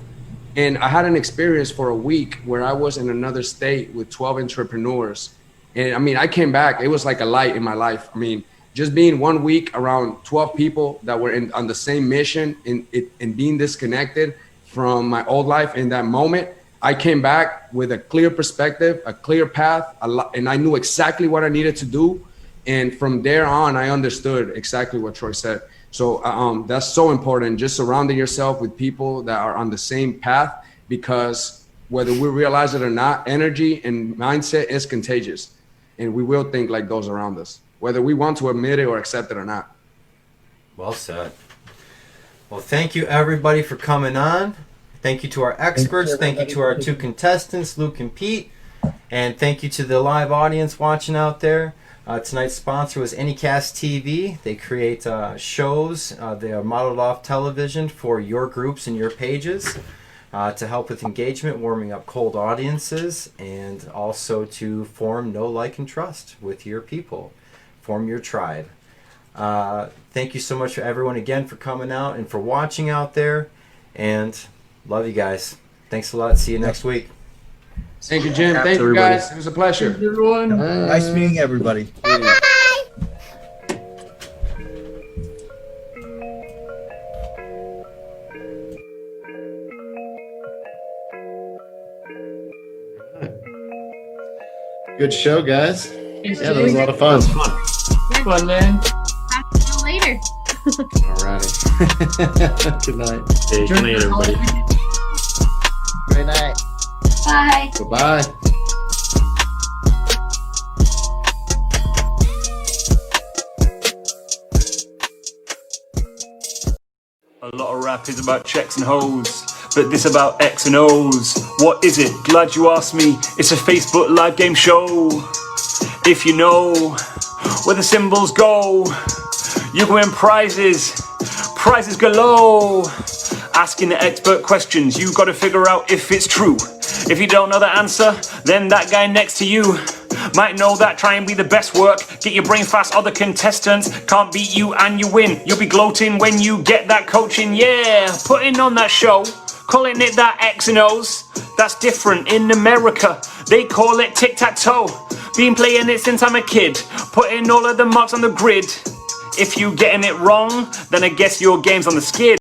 And I had an experience for a week where I was in another state with 12 entrepreneurs. And I came back, it was like a light in my life. Just being 1 week around 12 people that were on the same mission and being disconnected from my old life in that moment, I came back with a clear perspective, a clear path, and I knew exactly what I needed to do. And from there on, I understood exactly what Troy said. So that's so important, just surrounding yourself with people that are on the same path, because whether we realize it or not, energy and mindset is contagious. And we will think like those around us, whether we want to admit it or accept it or not. Well said. Well, thank you everybody for coming on. Thank you to our experts. Thank you to our two contestants, Luke and Pete. And thank you to the live audience watching out there. Tonight's sponsor was Anycast TV. They create shows. They are modeled off television for your groups and your pages to help with engagement, warming up cold audiences, and also to form know, like, and trust with your people. Form your tribe. Thank you so much for everyone again for coming out and for watching out there. And love you guys. Thanks a lot. See you next week. Thank you, Jim. Thank you, guys. It was a pleasure. Thank you, everyone. Nice meeting everybody. Good show, guys. Thanks, Yeah, that was a lot of fun. Fun, man. See you later. Alrighty. Good night. Hey, good night, everybody. Good night. Bye. Bye-bye. A lot of rap is about checks and hoes, but this about X and O's. What is it? Glad you asked me. It's a Facebook live game show. If you know where the symbols go, you can win prizes galore. Asking the expert questions, you gotta figure out if it's true. If you don't know the answer, then that guy next to you Might know that, try and be the best work. Get your brain fast, other contestants can't beat you and you win. You'll be gloating when you get that coaching, yeah. Putting on that show, calling it that X and O's. That's different in America, they call it tic-tac-toe. Been playing it since I'm a kid, putting all of the marks on the grid. If you getting it wrong, then I guess your game's on the skid.